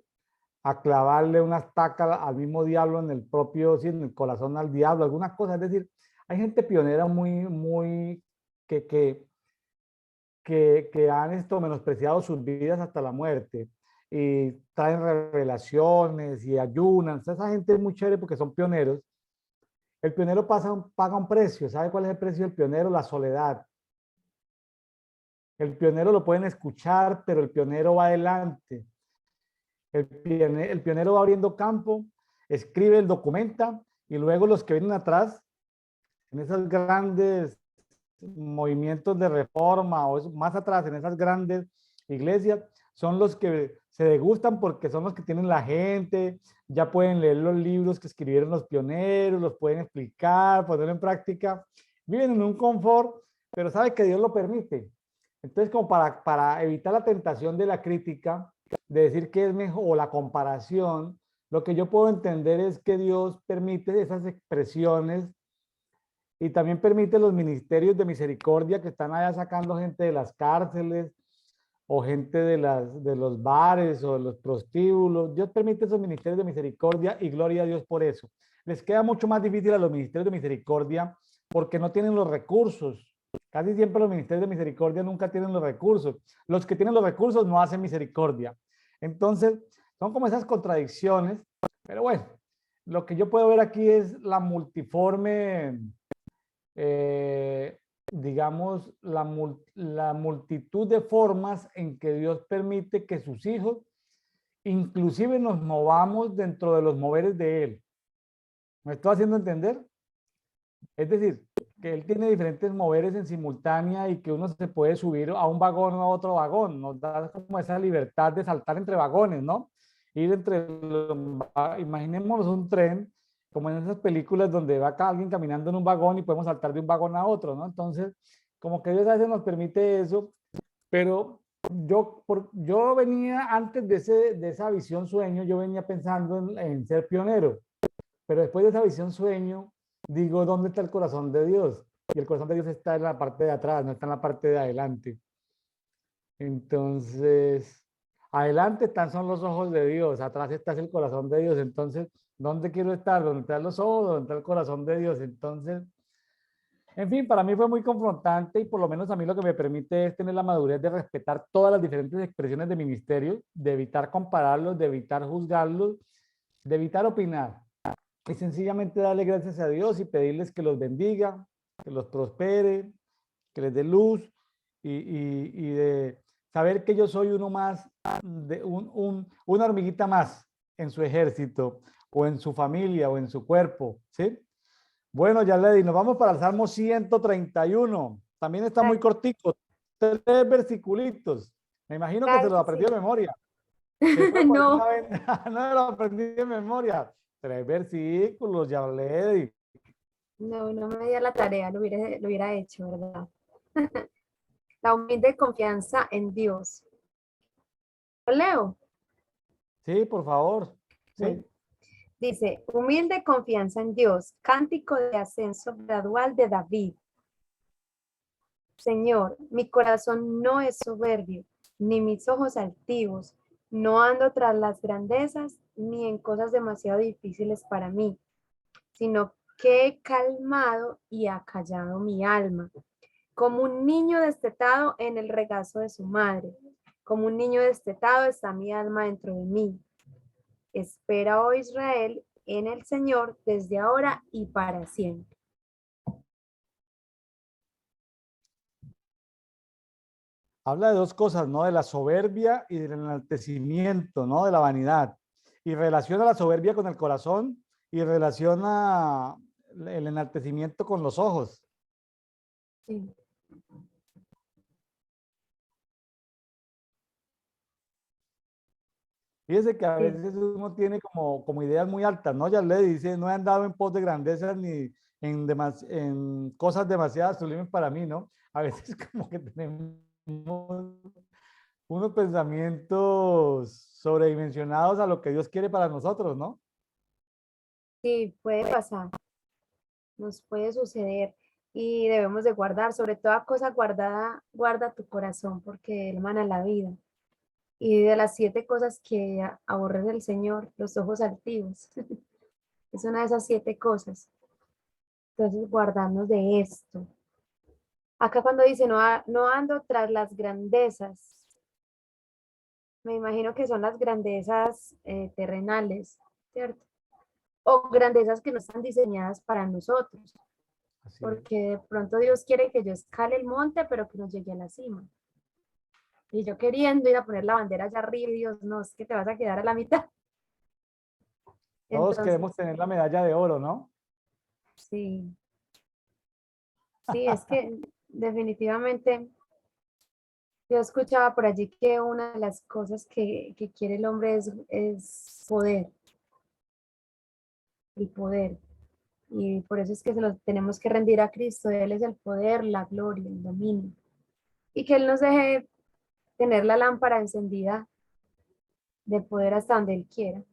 A clavarle una estaca al mismo diablo en el propio, sí, en el corazón al diablo, algunas cosas. Es decir, hay gente pionera que, que, que han menospreciado sus vidas hasta la muerte y traen revelaciones y ayunan. Esa gente es muy chévere porque son pioneros. El pionero paga un precio. ¿Sabe cuál es el precio del pionero? La soledad. El pionero lo pueden escuchar, pero el pionero va adelante. El pionero va abriendo campo, escribe, documenta, y luego los que vienen atrás, en esos grandes movimientos de reforma o más atrás, en esas grandes iglesias, son los que se degustan porque son los que tienen la gente, ya pueden leer los libros que escribieron los pioneros, los pueden explicar, ponerlo en práctica, viven en un confort, pero sabe que Dios lo permite. Entonces, como para evitar la tentación de la crítica, de decir que es mejor, o la comparación, lo que yo puedo entender es que Dios permite esas expresiones y también permite los ministerios de misericordia que están allá sacando gente de las cárceles o gente de los bares o de los prostíbulos. Dios permite esos ministerios de misericordia y gloria a Dios por eso. Les queda mucho más difícil a los ministerios de misericordia porque no tienen los recursos. Casi siempre los ministerios de misericordia nunca tienen los recursos. Los que tienen los recursos no hacen misericordia. Entonces, son como esas contradicciones, pero bueno, lo que yo puedo ver aquí es la multiforme digamos, la multitud de formas en que Dios permite que sus hijos inclusive nos movamos dentro de los moveres de Él. ¿Me estoy haciendo entender? Es decir, que Él tiene diferentes moveres en simultánea y que uno se puede subir a un vagón o a otro vagón. Nos da como esa libertad de saltar entre vagones, ¿no? Ir imaginémonos un tren como en esas películas donde va alguien caminando en un vagón y podemos saltar de un vagón a otro, ¿no? Entonces, como que Dios a veces nos permite eso, pero yo venía antes de esa visión sueño, yo venía pensando en ser pionero, pero después de esa visión sueño, digo, ¿dónde está el corazón de Dios? Y el corazón de Dios está en la parte de atrás, no está en la parte de adelante. Entonces, adelante están son los ojos de Dios, atrás está el corazón de Dios. Entonces, ¿dónde quiero estar? ¿Dónde están los ojos? ¿Dónde está el corazón de Dios? Entonces, en fin, para mí fue muy confrontante y por lo menos a mí lo que me permite es tener la madurez de respetar todas las diferentes expresiones de ministerio, de evitar compararlos, de evitar juzgarlos, de evitar opinar y sencillamente darle gracias a Dios y pedirles que los bendiga, que los prospere, que les dé luz y de saber que yo soy uno más, una hormiguita más en su ejército, o en su familia, o en su cuerpo, ¿sí? Bueno, ya le di, nos vamos para el Salmo 131. También está muy Claro, cortico, 3 versiculitos. Me imagino que se claro lo que aprendió de sí. memoria. Seguro por No, alguna vez no lo aprendí de memoria. 3 versículos, ya le di. no me dio la tarea, lo hubiera hecho, ¿verdad? La humilde confianza en Dios. ¿Lo leo? Sí, por favor. Bueno, Sí. dice, humilde confianza en Dios, cántico de ascenso gradual de David. Señor, mi corazón no es soberbio, ni mis ojos altivos. No ando tras las grandezas, ni en cosas demasiado difíciles para mí, sino que he calmado y acallado mi alma, como un niño destetado en el regazo de su madre. Como un niño destetado está mi alma dentro de mí. Espera, oh Israel, en el Señor desde ahora y para siempre. Habla de dos cosas, ¿no? De la soberbia y del enaltecimiento, ¿no? De la vanidad. Y relaciona la soberbia con el corazón y relaciona el enaltecimiento con los ojos. Sí, Fíjese que a sí, veces uno tiene como ideas muy altas, ¿no? Ya le dice, no he andado en pos de grandezas ni en cosas demasiadas sublimes para mí, ¿no? A veces como que tenemos unos pensamientos sobredimensionados a lo que Dios quiere para nosotros, ¿no? sí, puede pasar, nos puede suceder y debemos de guardar, sobre toda cosa guardada, guarda tu corazón porque él mana la vida. Y de las 7 cosas que aborrece el Señor, los ojos altivos, es una de esas 7 cosas. Entonces, guardarnos de esto. Acá cuando dice, no, no ando tras las grandezas, me imagino que son las grandezas terrenales, ¿cierto? O grandezas que no están diseñadas para nosotros, Así es. porque de pronto Dios quiere que yo escale el monte, pero que no llegue a la cima. Y yo queriendo ir a poner la bandera allá arriba, y Dios, no, es que te vas a quedar a la mitad. Todos queremos Entonces, tener la medalla de oro, ¿no? sí, sí, es que definitivamente yo escuchaba por allí que una de las cosas que quiere el hombre es poder, el poder. Y por eso es que se lo tenemos que rendir a Cristo. Él es el poder, la gloria, el dominio. Y que Él nos deje tener la lámpara encendida de poder hasta donde Él quiera.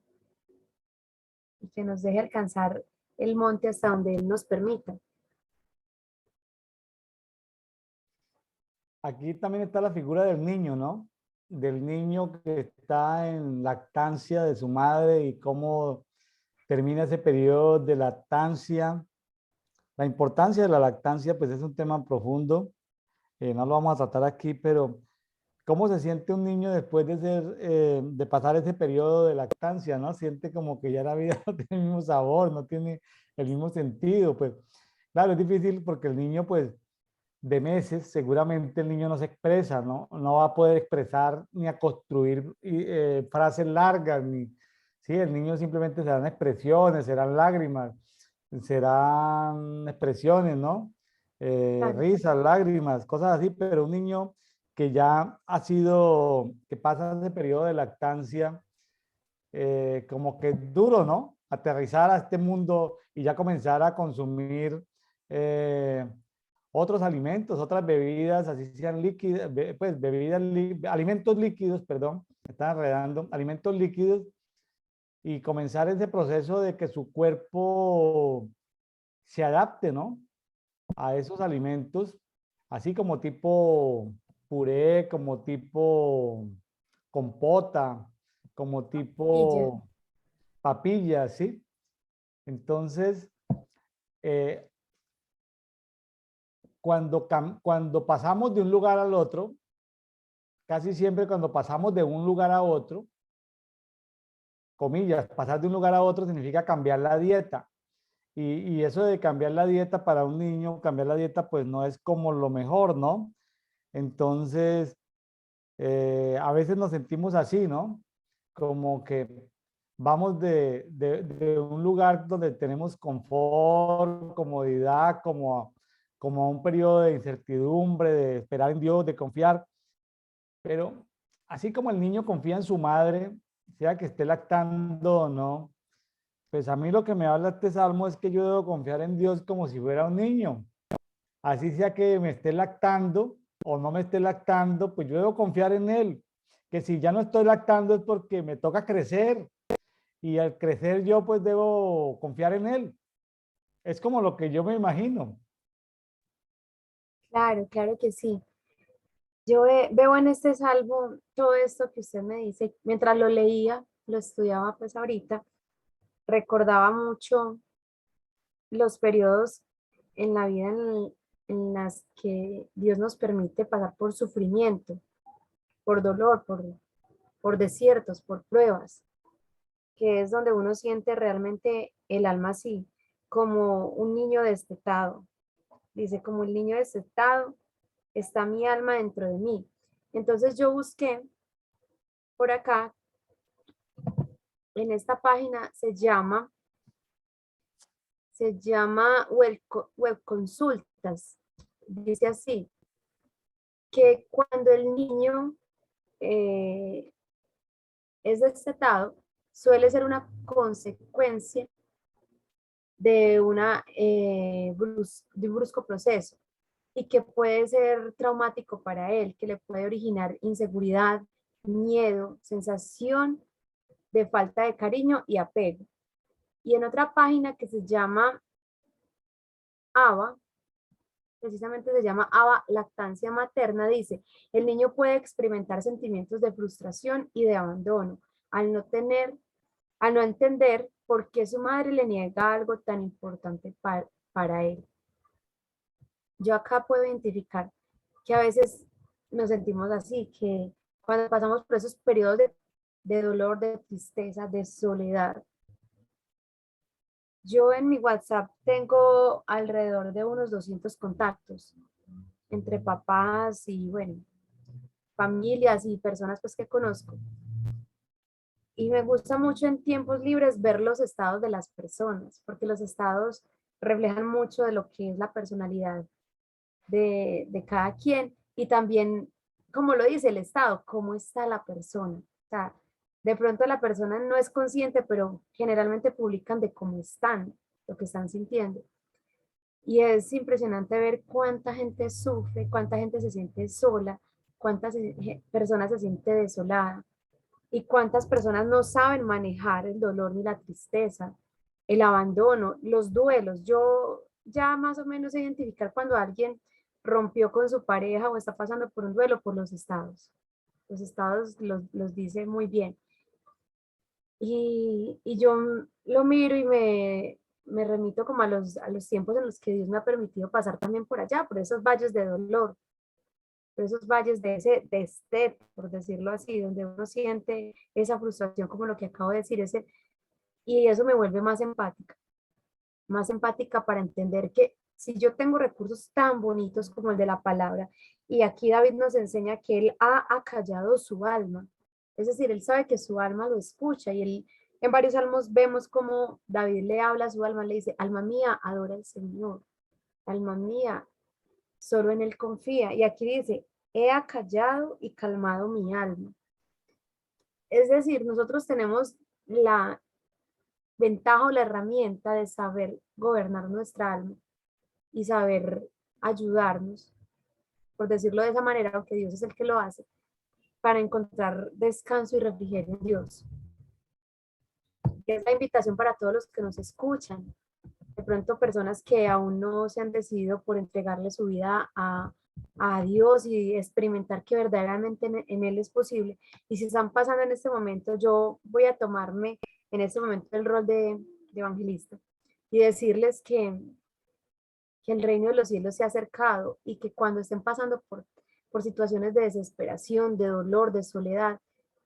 Y que nos deje alcanzar el monte hasta donde Él nos permita. Aquí también está la figura del niño, ¿no? Del niño que está en lactancia de su madre y cómo termina ese periodo de lactancia. La importancia de la lactancia, pues es un tema profundo. No lo vamos a tratar aquí, pero ¿cómo se siente un niño después de de pasar ese periodo de lactancia, ¿no? Siente como que ya la vida no tiene el mismo sabor, no tiene el mismo sentido. Pues claro, es difícil porque el niño, pues de meses, seguramente el niño no se expresa, ¿no? No va a poder expresar ni a construir frases largas, ni, sí, el niño simplemente serán expresiones, serán lágrimas, serán expresiones, ¿no? Claro. Risas, lágrimas, cosas así, pero un niño que ya ha sido, que pasa ese periodo de lactancia, como que es duro, ¿no? Aterrizar a este mundo y ya comenzar a consumir eh, otros alimentos, otras bebidas, así sean líquidas, pues bebidas, alimentos líquidos, perdón, me estaba enredando, alimentos líquidos y comenzar ese proceso de que su cuerpo se adapte, ¿no? A esos alimentos, así como tipo puré, como tipo compota, como Y ya. tipo papilla, ¿sí? Entonces, eh, cuando pasamos de un lugar al otro, casi siempre cuando pasamos de un lugar a otro, comillas, pasar de un lugar a otro significa cambiar la dieta. Y eso de cambiar la dieta para un niño, cambiar la dieta, pues no es como lo mejor, ¿no? Entonces, a veces nos sentimos así, ¿no? Como que vamos de un lugar donde tenemos confort, comodidad, como a un periodo de incertidumbre, de esperar en Dios, de confiar. Pero así como el niño confía en su madre, sea que esté lactando o no, pues a mí lo que me habla este salmo es que yo debo confiar en Dios como si fuera un niño. Así sea que me esté lactando o no me esté lactando, pues yo debo confiar en Él. Que si ya no estoy lactando es porque me toca crecer y al crecer yo pues debo confiar en Él. Es como lo que yo me imagino. Claro, claro que sí. Yo veo en este salmo todo esto que usted me dice. Mientras lo leía, lo estudiaba pues ahorita, recordaba mucho los periodos en la vida en las que Dios nos permite pasar por sufrimiento, por dolor, por desiertos, por pruebas, que es donde uno siente realmente el alma así, como un niño destetado. Dice, como el niño destetado, está mi alma dentro de mí. Entonces yo busqué por acá, en esta página se llama Web Consultas. Dice así, que cuando el niño eh, es destetado, suele ser una consecuencia de, de un brusco proceso y que puede ser traumático para él, que le puede originar inseguridad, miedo, sensación de falta de cariño y apego. Y en otra página que se llama ABA, precisamente se llama ABA, lactancia materna, dice, el niño puede experimentar sentimientos de frustración y de abandono al no tener, al no entender por qué su madre le niega algo tan importante para él. Yo acá puedo identificar que a veces nos sentimos así, que cuando pasamos por esos periodos de dolor, de tristeza, de soledad. Yo en mi WhatsApp tengo alrededor de unos 200 contactos entre papás y, bueno, familias y personas pues que conozco. Y me gusta mucho en tiempos libres ver los estados de las personas, porque los estados reflejan mucho de lo que es la personalidad de cada quien y también, como lo dice el estado, cómo está la persona. O sea, de pronto la persona no es consciente, pero generalmente publican de cómo están, lo que están sintiendo. Y es impresionante ver cuánta gente sufre, cuánta gente se siente sola, cuántas personas se siente desolada y cuántas personas no saben manejar el dolor ni la tristeza, el abandono, los duelos. Yo ya más o menos sé identificar cuando alguien rompió con su pareja o está pasando por un duelo por los estados. Los estados los dice muy bien. Y yo lo miro y me remito como a los tiempos en los que Dios me ha permitido pasar también por allá, por esos valles de dolor, por esos valles de este, por decirlo así, donde uno siente esa frustración como lo que acabo de decir, y eso me vuelve más empática para entender que si yo tengo recursos tan bonitos como el de la palabra, y aquí David nos enseña que él ha acallado su alma, es decir, él sabe que su alma lo escucha y él, en varios salmos vemos como David le habla a su alma, le dice, alma mía, adora al Señor, alma mía, solo en él confía. Y aquí dice, he acallado y calmado mi alma. Es decir, nosotros tenemos la ventaja o la herramienta de saber gobernar nuestra alma y saber ayudarnos, por decirlo de esa manera, aunque Dios es el que lo hace, para encontrar descanso y refrigerio en Dios. Es la invitación para todos los que nos escuchan. De pronto personas que aún no se han decidido por entregarle su vida a Dios y experimentar que verdaderamente en Él es posible. Y si están pasando en este momento, yo voy a tomarme en este momento el rol de evangelista y decirles que el reino de los cielos se ha acercado y que cuando estén pasando por situaciones de desesperación, de dolor, de soledad,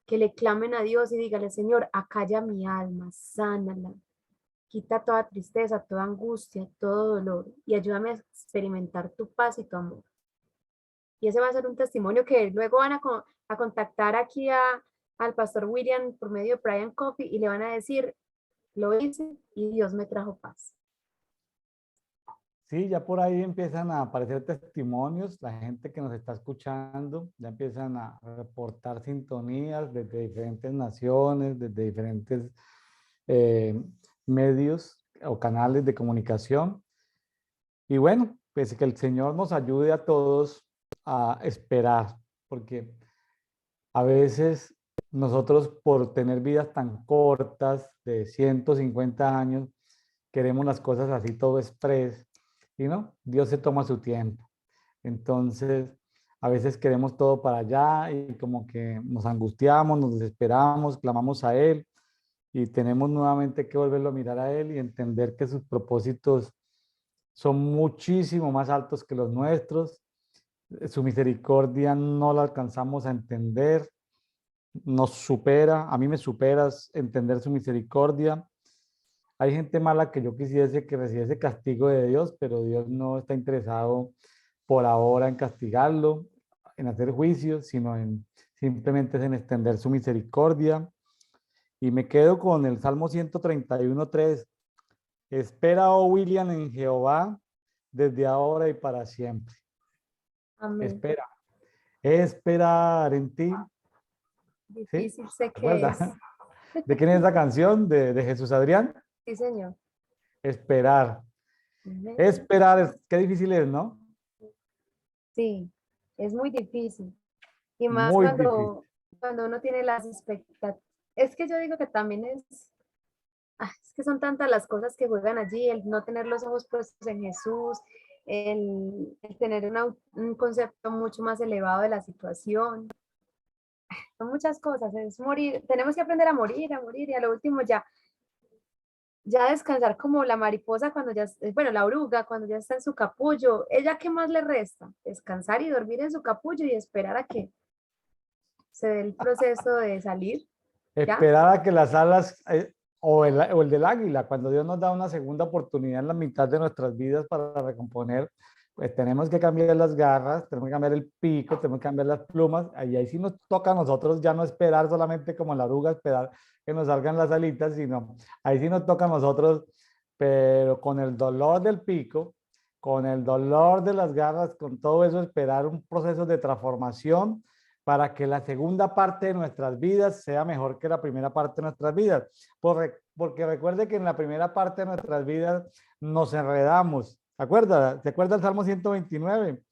que le clamen a Dios y dígale, Señor, acalla mi alma, sánala, quita toda tristeza, toda angustia, todo dolor y ayúdame a experimentar tu paz y tu amor. Y ese va a ser un testimonio que luego van a contactar aquí al pastor William por medio de Brian Coffee y le van a decir, lo hice y Dios me trajo paz. Sí, ya por ahí empiezan a aparecer testimonios, la gente que nos está escuchando ya empiezan a reportar sintonías desde diferentes naciones, desde diferentes eh, medios o canales de comunicación. Y bueno, pues que el Señor nos ayude a todos a esperar, porque a veces nosotros por tener vidas tan cortas de 150 años, queremos las cosas así todo express y no, Dios se toma su tiempo. Entonces, a veces queremos todo para allá y como que nos angustiamos, nos desesperamos, clamamos a Él y tenemos nuevamente que volverlo a mirar a Él y entender que sus propósitos son muchísimo más altos que los nuestros. Su misericordia no la alcanzamos a entender, nos supera, a mí me superas entender su misericordia. Hay gente mala que yo quisiese que recibiese castigo de Dios, pero Dios no está interesado por ahora en castigarlo, en hacer juicios, sino en simplemente en extender su misericordia. Y me quedo con el Salmo 131:3. Espera, oh William, en Jehová, desde ahora y para siempre. Amén. Espera, esperar en ti. ¿Sí? Difícil sé que es. ¿Recuerda? ¿De quién es esa canción? De Jesús Adrián. Sí, Señor. Esperar. Amén. Esperar, qué difícil es, ¿no? Sí, es muy difícil. Y más Muy difícil. cuando uno tiene las expectativas. Es que yo digo que también es que son tantas las cosas que juegan allí, el no tener los ojos puestos en Jesús, el tener un concepto mucho más elevado de la situación. Son muchas cosas, es morir, tenemos que aprender a morir y a lo último ya descansar como la mariposa cuando ya, bueno, la oruga cuando ya está en su capullo. ¿Ella qué más le resta? Descansar y dormir en su capullo y esperar a que se dé el proceso de salir, ¿ya? Esperar a que las alas, o el del águila, cuando Dios nos da una segunda oportunidad en la mitad de nuestras vidas para recomponer, pues tenemos que cambiar las garras, tenemos que cambiar el pico, tenemos que cambiar las plumas, ahí sí nos toca a nosotros ya no esperar solamente como la oruga, esperar que nos salgan las alitas, sino ahí sí nos toca a nosotros, pero con el dolor del pico, con el dolor de las garras, con todo eso, esperar un proceso de transformación para que la segunda parte de nuestras vidas sea mejor que la primera parte de nuestras vidas. Porque recuerde que en la primera parte de nuestras vidas nos enredamos. ¿Se acuerda el Salmo 129? Que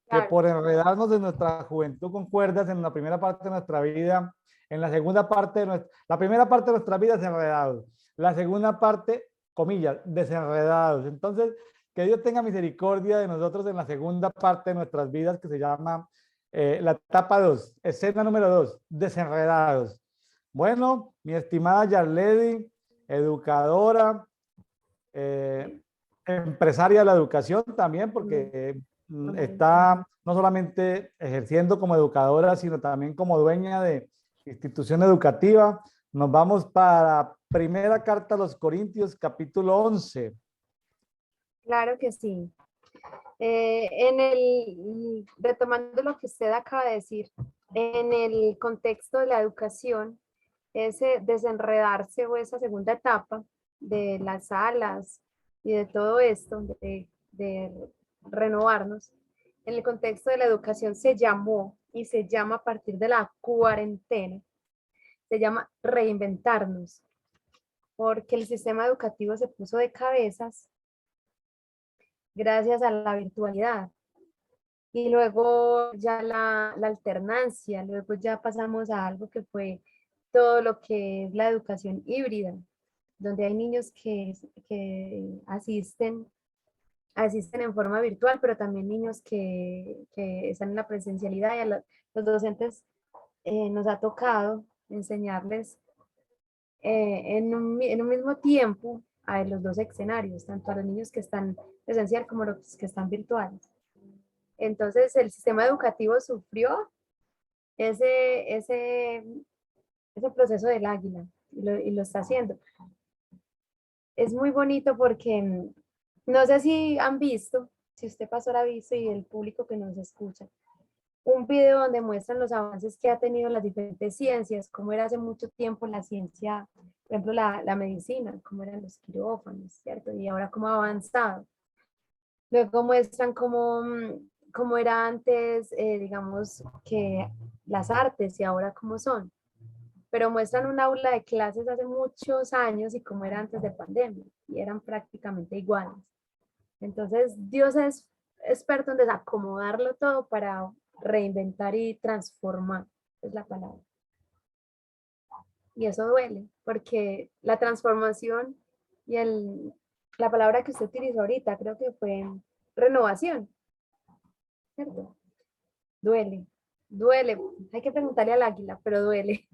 Claro, por enredarnos en nuestra juventud con cuerdas en la primera parte de nuestra vida, en la segunda parte de nuestra, la primera parte de nuestra vida es enredados, la segunda parte, comillas, desenredados. Entonces, que Dios tenga misericordia de nosotros en la segunda parte de nuestras vidas que se llama la etapa 2, escena número 2, desenredados. Bueno, mi estimada Yarledi, educadora, eh, empresaria de la educación también, amén, porque amén. está no solamente ejerciendo como educadora, sino también como dueña de institución educativa. Nos vamos para primera carta a los Corintios, capítulo 11. Claro que sí. Retomando lo que usted acaba de decir, en el contexto de la educación, ese desenredarse o esa segunda etapa de las alas y de todo esto, de renovarnos, en el contexto de la educación se llamó y se llama a partir de la cuarentena, se llama reinventarnos, porque el sistema educativo se puso de cabezas gracias a la virtualidad. Y luego ya la alternancia, luego ya pasamos a algo que fue todo lo que es la educación híbrida, donde hay niños que asisten en forma virtual, pero también niños que están en la presencialidad y los docentes nos ha tocado enseñarles en un mismo tiempo a los dos escenarios, tanto a los niños que están presencial como a los que están virtuales. Entonces el sistema educativo sufrió ese, ese, ese proceso del águila y lo está haciendo. Es muy bonito porque no sé si han visto, si usted pasó la visto y el público que nos escucha, un video donde muestran los avances que ha tenido las diferentes ciencias, cómo era hace mucho tiempo la ciencia, por ejemplo, la medicina, cómo eran los quirófanos, ¿cierto? Y ahora cómo ha avanzado. Luego muestran cómo era antes, digamos, que las artes y ahora cómo son. Pero muestran un aula de clases hace muchos años y cómo era antes de pandemia, y eran prácticamente iguales. Entonces, Dios es experto en desacomodarlo todo para reinventar y transformar, es la palabra. Y eso duele, porque la transformación y la palabra que usted utilizó ahorita, creo que fue renovación, ¿cierto? Duele, duele. Hay que preguntarle al águila, pero duele.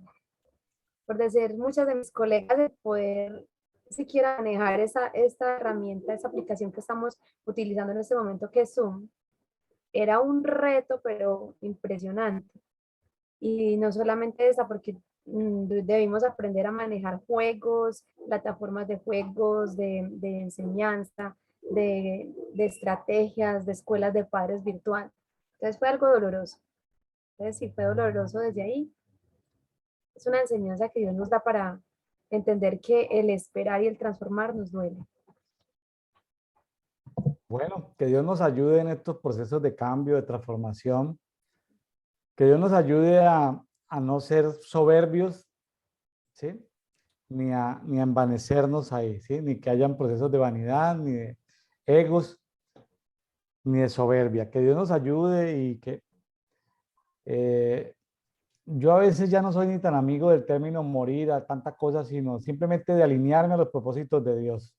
Por decir, muchas de mis colegas de poder siquiera manejar esta herramienta, esa aplicación que estamos utilizando en este momento, que es Zoom, era un reto, pero impresionante. Y no solamente esa, porque debimos aprender a manejar juegos, plataformas de juegos, de enseñanza, de estrategias, de escuelas de padres virtual. Entonces fue algo doloroso. Entonces sí fue doloroso desde ahí. Es una enseñanza que Dios nos da para entender que el esperar y el transformar nos duele. Bueno, que Dios nos ayude en estos procesos de cambio, de transformación, que Dios nos ayude a no ser soberbios, ¿sí? Ni a envanecernos ahí, ¿sí? Ni que hayan procesos de vanidad, ni de egos, ni de soberbia. Que Dios nos ayude y que yo a veces ya no soy ni tan amigo del término morir a tantas cosas, sino simplemente de alinearme a los propósitos de Dios.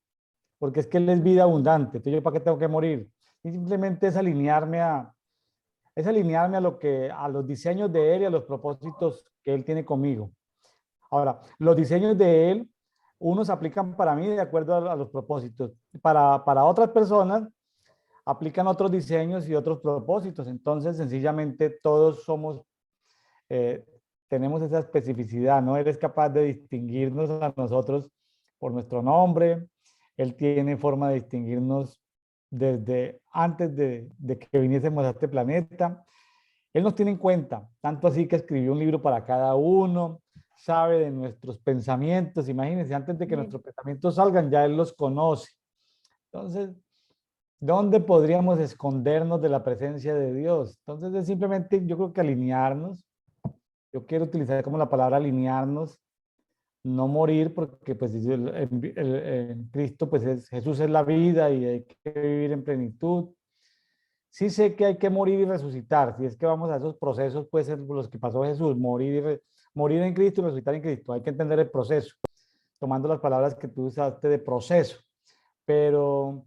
Porque es que Él es vida abundante. Entonces, ¿yo para qué tengo que morir? Y simplemente es alinearme a los diseños de Él y a los propósitos que Él tiene conmigo. Ahora, los diseños de Él, unos aplican para mí de acuerdo a los propósitos. Para otras personas, aplican otros diseños y otros propósitos. Entonces, sencillamente, todos eh, tenemos esa especificidad. No eres capaz de distinguirnos a nosotros por nuestro nombre. Él tiene forma de distinguirnos desde antes de que viniésemos a este planeta. Él nos tiene en cuenta, tanto así que escribió un libro para cada uno, sabe de nuestros pensamientos. Imagínense, antes de que Bien. nuestros pensamientos salgan, ya Él los conoce. Entonces, ¿dónde podríamos escondernos de la presencia de Dios? Entonces, es simplemente, yo creo que alinearnos. Yo quiero utilizar como la palabra alinearnos, no morir, porque pues en Cristo, pues Jesús es la vida y hay que vivir en plenitud. Sí sé que hay que morir y resucitar. Si es que vamos a esos procesos, puede ser los que pasó Jesús, morir en Cristo y resucitar en Cristo. Hay que entender el proceso, tomando las palabras que tú usaste de proceso. Pero,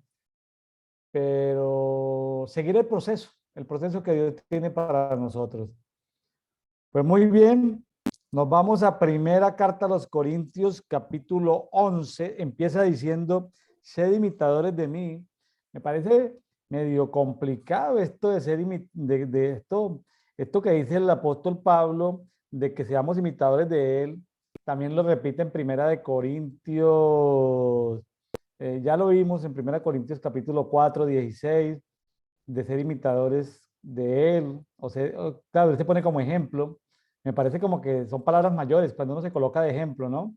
pero seguir el proceso que Dios tiene para nosotros. Pues muy bien, nos vamos a primera carta a los Corintios, capítulo 11. Empieza diciendo, sed imitadores de mí. Me parece medio complicado esto de ser de esto que dice el apóstol Pablo, de que seamos imitadores de él. También lo repite en primera de Corintios, ya lo vimos en primera Corintios capítulo 4, 16, de ser imitadores de él. O sea, claro, él se pone como ejemplo. Me parece como que son palabras mayores cuando uno se coloca de ejemplo, ¿no?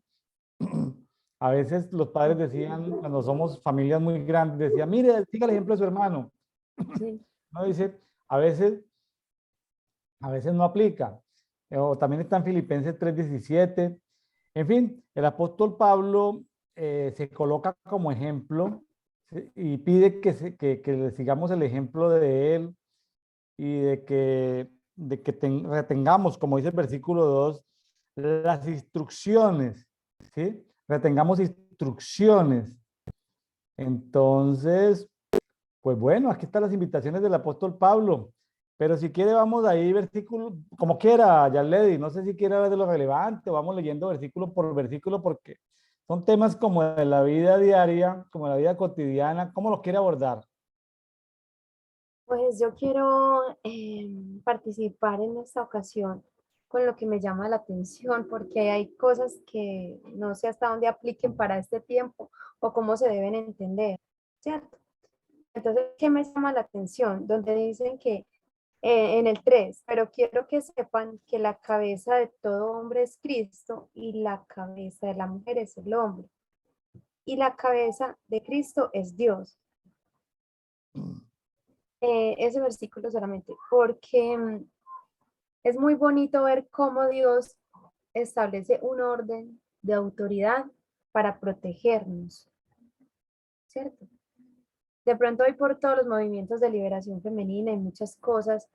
A veces los padres decían, cuando somos familias muy grandes, decían, mire, siga el ejemplo de su hermano. Sí. No dice, a veces, a veces no aplica. O también está en Filipenses 3:17. En fin, el apóstol Pablo se coloca como ejemplo, ¿sí? Y pide que le sigamos el ejemplo de él y de que retengamos, como dice el versículo 2, las instrucciones, ¿sí? Retengamos instrucciones. Entonces, pues bueno, aquí están las invitaciones del apóstol Pablo. Pero si quiere, vamos ahí versículo, como quiera, Yarledi. No sé si quiere hablar de lo relevante, vamos leyendo versículo por versículo, porque son temas como de la vida diaria, como de la vida cotidiana. ¿Cómo los quiere abordar? Pues yo quiero participar en esta ocasión con lo que me llama la atención, porque hay cosas que no sé hasta dónde apliquen para este tiempo o cómo se deben entender, ¿cierto? Entonces, ¿qué me llama la atención? Donde dicen que en el 3, pero quiero que sepan que la cabeza de todo hombre es Cristo y la cabeza de la mujer es el hombre. Y la cabeza de Cristo es Dios. Ese versículo solamente, porque es muy bonito ver cómo Dios establece un orden de autoridad para protegernos, ¿cierto? De pronto hoy por todos los movimientos de liberación femenina y muchas cosas,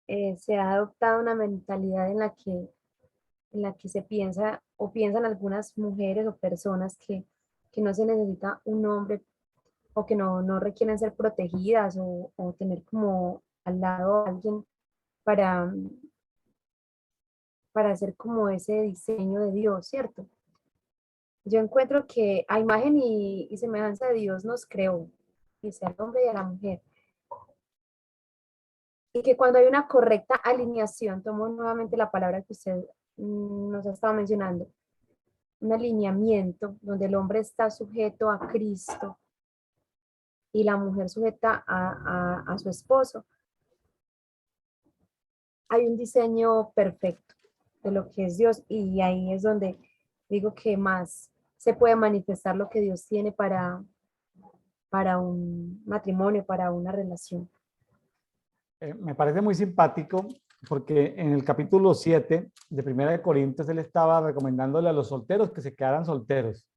se ha adoptado una mentalidad en la que se piensa o piensan algunas mujeres o personas que no se necesita un hombre o que no requieren ser protegidas o tener como al lado a alguien para, para hacer como ese diseño de Dios, ¿cierto? Yo encuentro que a imagen y semejanza de Dios nos creó, dice al hombre y a la mujer. Y que cuando hay una correcta alineación, tomo nuevamente la palabra que usted nos ha estado mencionando, un alineamiento donde el hombre está sujeto a Cristo y la mujer sujeta a su esposo, hay un diseño perfecto de lo que es Dios y ahí es donde digo que más se puede manifestar lo que Dios tiene para un matrimonio, para una relación. Me parece muy simpático porque en el capítulo 7 de Primera de Corintios él estaba recomendándole a los solteros que se quedaran solteros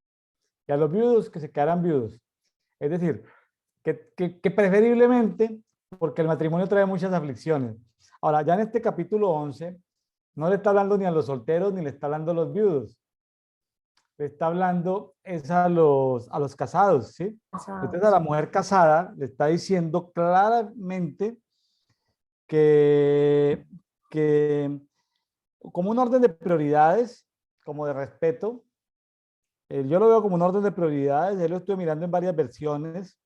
y a los viudos que se quedaran viudos. Es decir, que preferiblemente, porque el matrimonio trae muchas aflicciones. Ahora, ya en este capítulo 11, no le está hablando ni a los solteros ni le está hablando a los viudos. Le está hablando es a los casados, ¿sí? Entonces a Casados. la mujer casada le está diciendo claramente que, que como un orden de prioridades, como de respeto, yo lo veo como un orden de prioridades, yo lo estoy mirando en varias versiones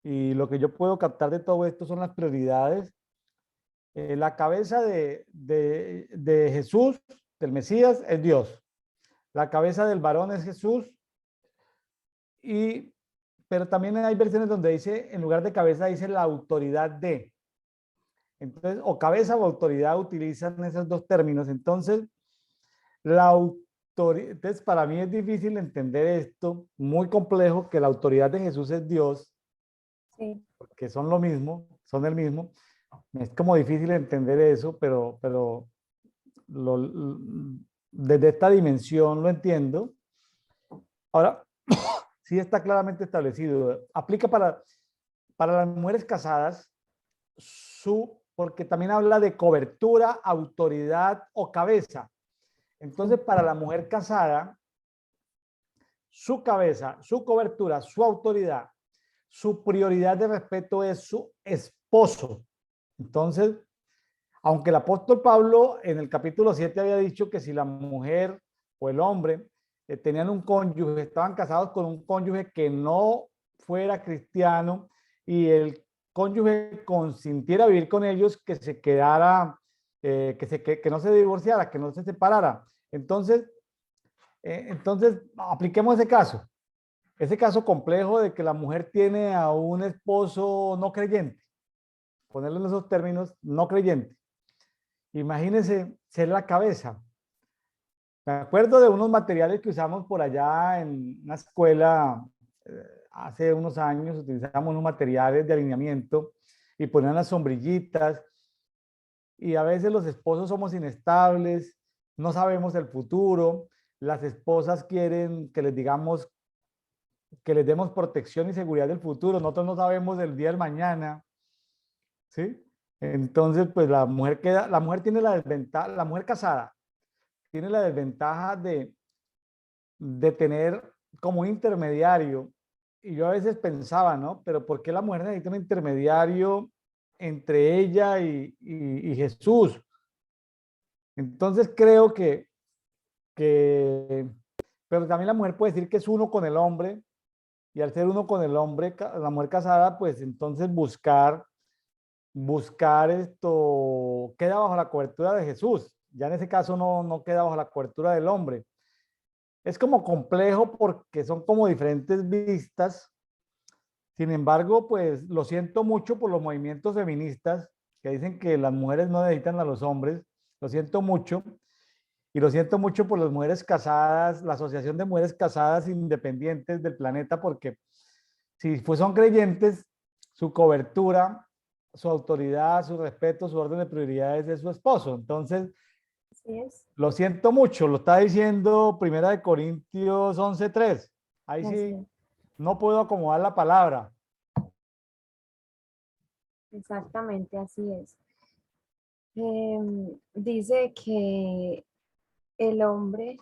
y lo que yo puedo captar de todo esto son las prioridades. La cabeza de Jesús, del Mesías, es Dios. La cabeza del varón es Jesús, y, pero también hay versiones donde dice, en lugar de cabeza, dice la autoridad de. Entonces, o cabeza o autoridad utilizan esos dos términos. Entonces, la autoridad, entonces para mí es difícil entender esto, muy complejo, que la autoridad de Jesús es Dios, Sí. que son lo mismo, son el mismo. Es como difícil entender eso, pero desde esta dimensión lo entiendo. Ahora, sí está claramente establecido. Aplica para las mujeres casadas, porque también habla de cobertura, autoridad o cabeza. Entonces, para la mujer casada, su cabeza, su cobertura, su autoridad, su prioridad de respeto es su esposo. Entonces, aunque el apóstol Pablo en el capítulo 7 había dicho que si la mujer o el hombre tenían un cónyuge, estaban casados con un cónyuge que no fuera cristiano y el cónyuge consintiera vivir con ellos, que se quedara, que no se divorciara, que no se separara. Entonces, apliquemos ese caso complejo de que la mujer tiene a un esposo no creyente, ponerlo en esos términos, no creyente. Imagínense ser la cabeza. Me acuerdo de unos materiales que usamos por allá en una escuela hace unos años, utilizamos unos materiales de alineamiento y ponían las sombrillitas, y a veces los esposos somos inestables, no sabemos el futuro, las esposas quieren que les digamos, que les demos protección y seguridad del futuro, nosotros no sabemos del día del mañana, ¿sí? Entonces, pues la mujer tiene la desventaja, la mujer casada tiene la desventaja de tener como un intermediario. Y yo a veces pensaba, ¿no? Pero ¿por qué la mujer necesita un intermediario entre ella y Jesús? Entonces creo que, pero también la mujer puede decir que es uno con el hombre, y al ser uno con el hombre, la mujer casada, pues entonces buscar esto queda bajo la cobertura de Jesús. Ya en ese caso no queda bajo la cobertura del hombre. Es como complejo porque son como diferentes vistas. Sin embargo, pues lo siento mucho por los movimientos feministas que dicen que las mujeres no necesitan a los hombres. Lo siento mucho. Y lo siento mucho por las mujeres casadas, la Asociación de Mujeres Casadas Independientes del Planeta, porque si pues son creyentes, su cobertura, su autoridad, su respeto, su orden de prioridades es su esposo. Entonces, Así es, lo siento mucho, lo está diciendo Primera de Corintios 11:3. Ahí así sí es, no puedo acomodar la palabra. exactamente así es. Dice que el hombre,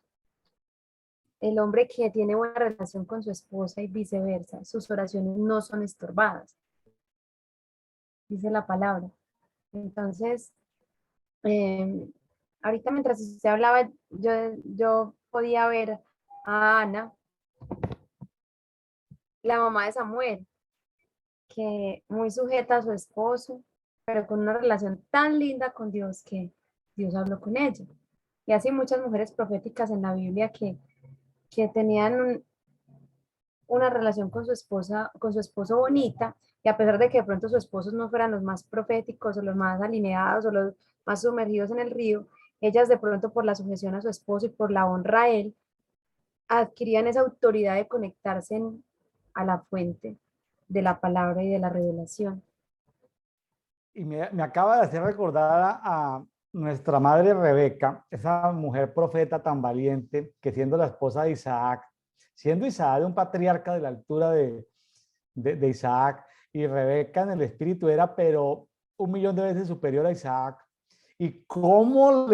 el hombre que tiene buena relación con su esposa y viceversa, sus oraciones no son estorbadas, dice la palabra. Entonces, eh, ahorita mientras usted hablaba, yo podía ver a Ana, la mamá de Samuel, que muy sujeta a su esposo, pero con una relación tan linda con Dios que Dios habló con ella. Y así muchas mujeres proféticas en la Biblia que tenían una relación con su esposa, con su esposo bonita, y a pesar de que de pronto sus esposos no fueran los más proféticos o los más alineados o los más sumergidos en el río, ellas de pronto por la sujeción a su esposo y por la honra a él, adquirían esa autoridad de conectarse a la fuente de la palabra y de la revelación. Y me acaba de hacer recordar a nuestra madre Rebeca, esa mujer profeta tan valiente, que siendo la esposa de Isaac, siendo Isaac de un patriarca de la altura de Isaac, y Rebeca en el espíritu era, pero 1.000.000 de veces superior a Isaac, y cómo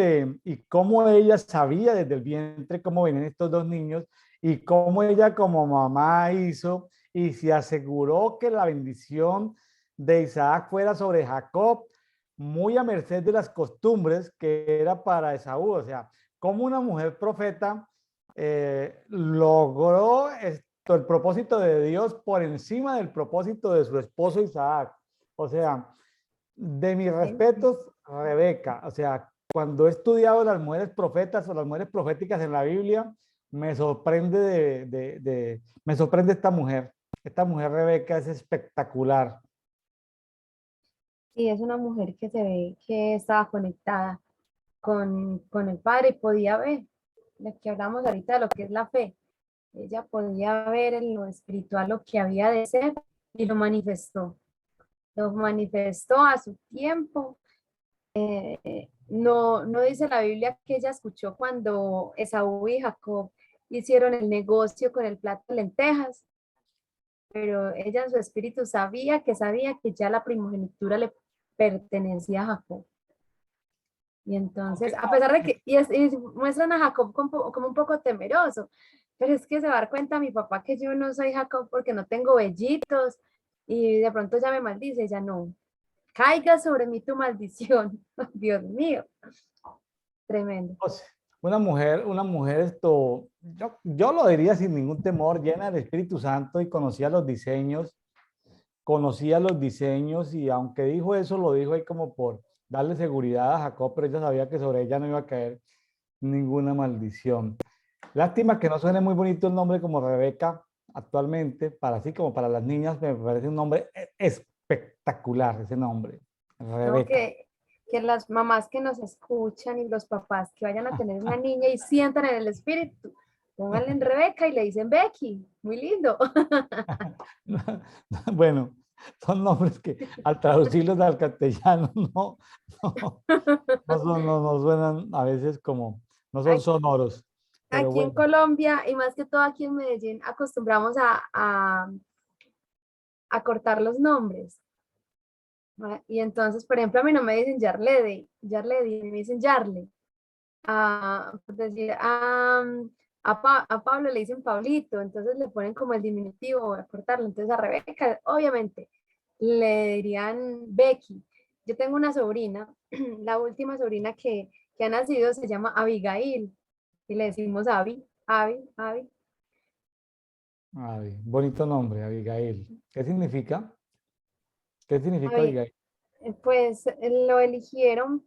ella sabía desde el vientre cómo venían estos dos niños, y cómo ella como mamá hizo, y se aseguró que la bendición de Isaac fuera sobre Jacob, muy a merced de las costumbres que era para Esaú. O sea, como una mujer profeta logró el propósito de Dios por encima del propósito de su esposo Isaac. O sea, de mis respetos, Rebeca. O sea, cuando he estudiado las mujeres profetas o las mujeres proféticas en la Biblia, me sorprende me sorprende esta mujer. Esta mujer Rebeca es espectacular. Y es una mujer que se ve que estaba conectada con el Padre y podía ver, lo que hablamos ahorita de lo que es la fe. Ella podía ver en lo espiritual lo que había de ser y lo manifestó. Lo manifestó a su tiempo. No dice la Biblia que ella escuchó cuando Esaú y Jacob hicieron el negocio con el plato de lentejas, pero ella en su espíritu sabía que ya la primogenitura le pertenecía a Jacob. Y entonces, a pesar de que, y muestran a Jacob como un poco temeroso, pero es que se va a dar cuenta mi papá que yo no soy Jacob porque no tengo vellitos y de pronto ya me maldice, ya no, caiga sobre mí tu maldición, Dios mío, tremendo. O sea, una mujer yo lo diría sin ningún temor, llena del Espíritu Santo y conocía los diseños y aunque dijo eso, lo dijo ahí como por darle seguridad a Jacob, pero ella sabía que sobre ella no iba a caer ninguna maldición. Lástima que no suene muy bonito el nombre como Rebeca actualmente, para así como para las niñas, me parece un nombre espectacular ese nombre, ¿No? Rebeca. Que las mamás que nos escuchan y los papás que vayan a tener una niña y sientan en el espíritu, pónganle en Rebeca y le dicen Becky, muy lindo. Bueno, son nombres que al traducirlos al castellano no, no suenan a veces como, no son sonoros, pero Aquí en bueno. Colombia y más que todo aquí en Medellín acostumbramos a cortar los nombres. ¿Va? Y entonces, por ejemplo, a mí no me dicen Yarledy, me dicen Yarle. Por decir, a Pablo le dicen Pablito, entonces le ponen como el diminutivo a cortarlo. Entonces a Rebeca, obviamente, le dirían Becky. Yo tengo una sobrina, la última sobrina que ha nacido se llama Abigail y le decimos Abi. Ay, bonito nombre, Abigail. ¿Qué significa? ¿Qué significa Abi- Abigail? Pues lo eligieron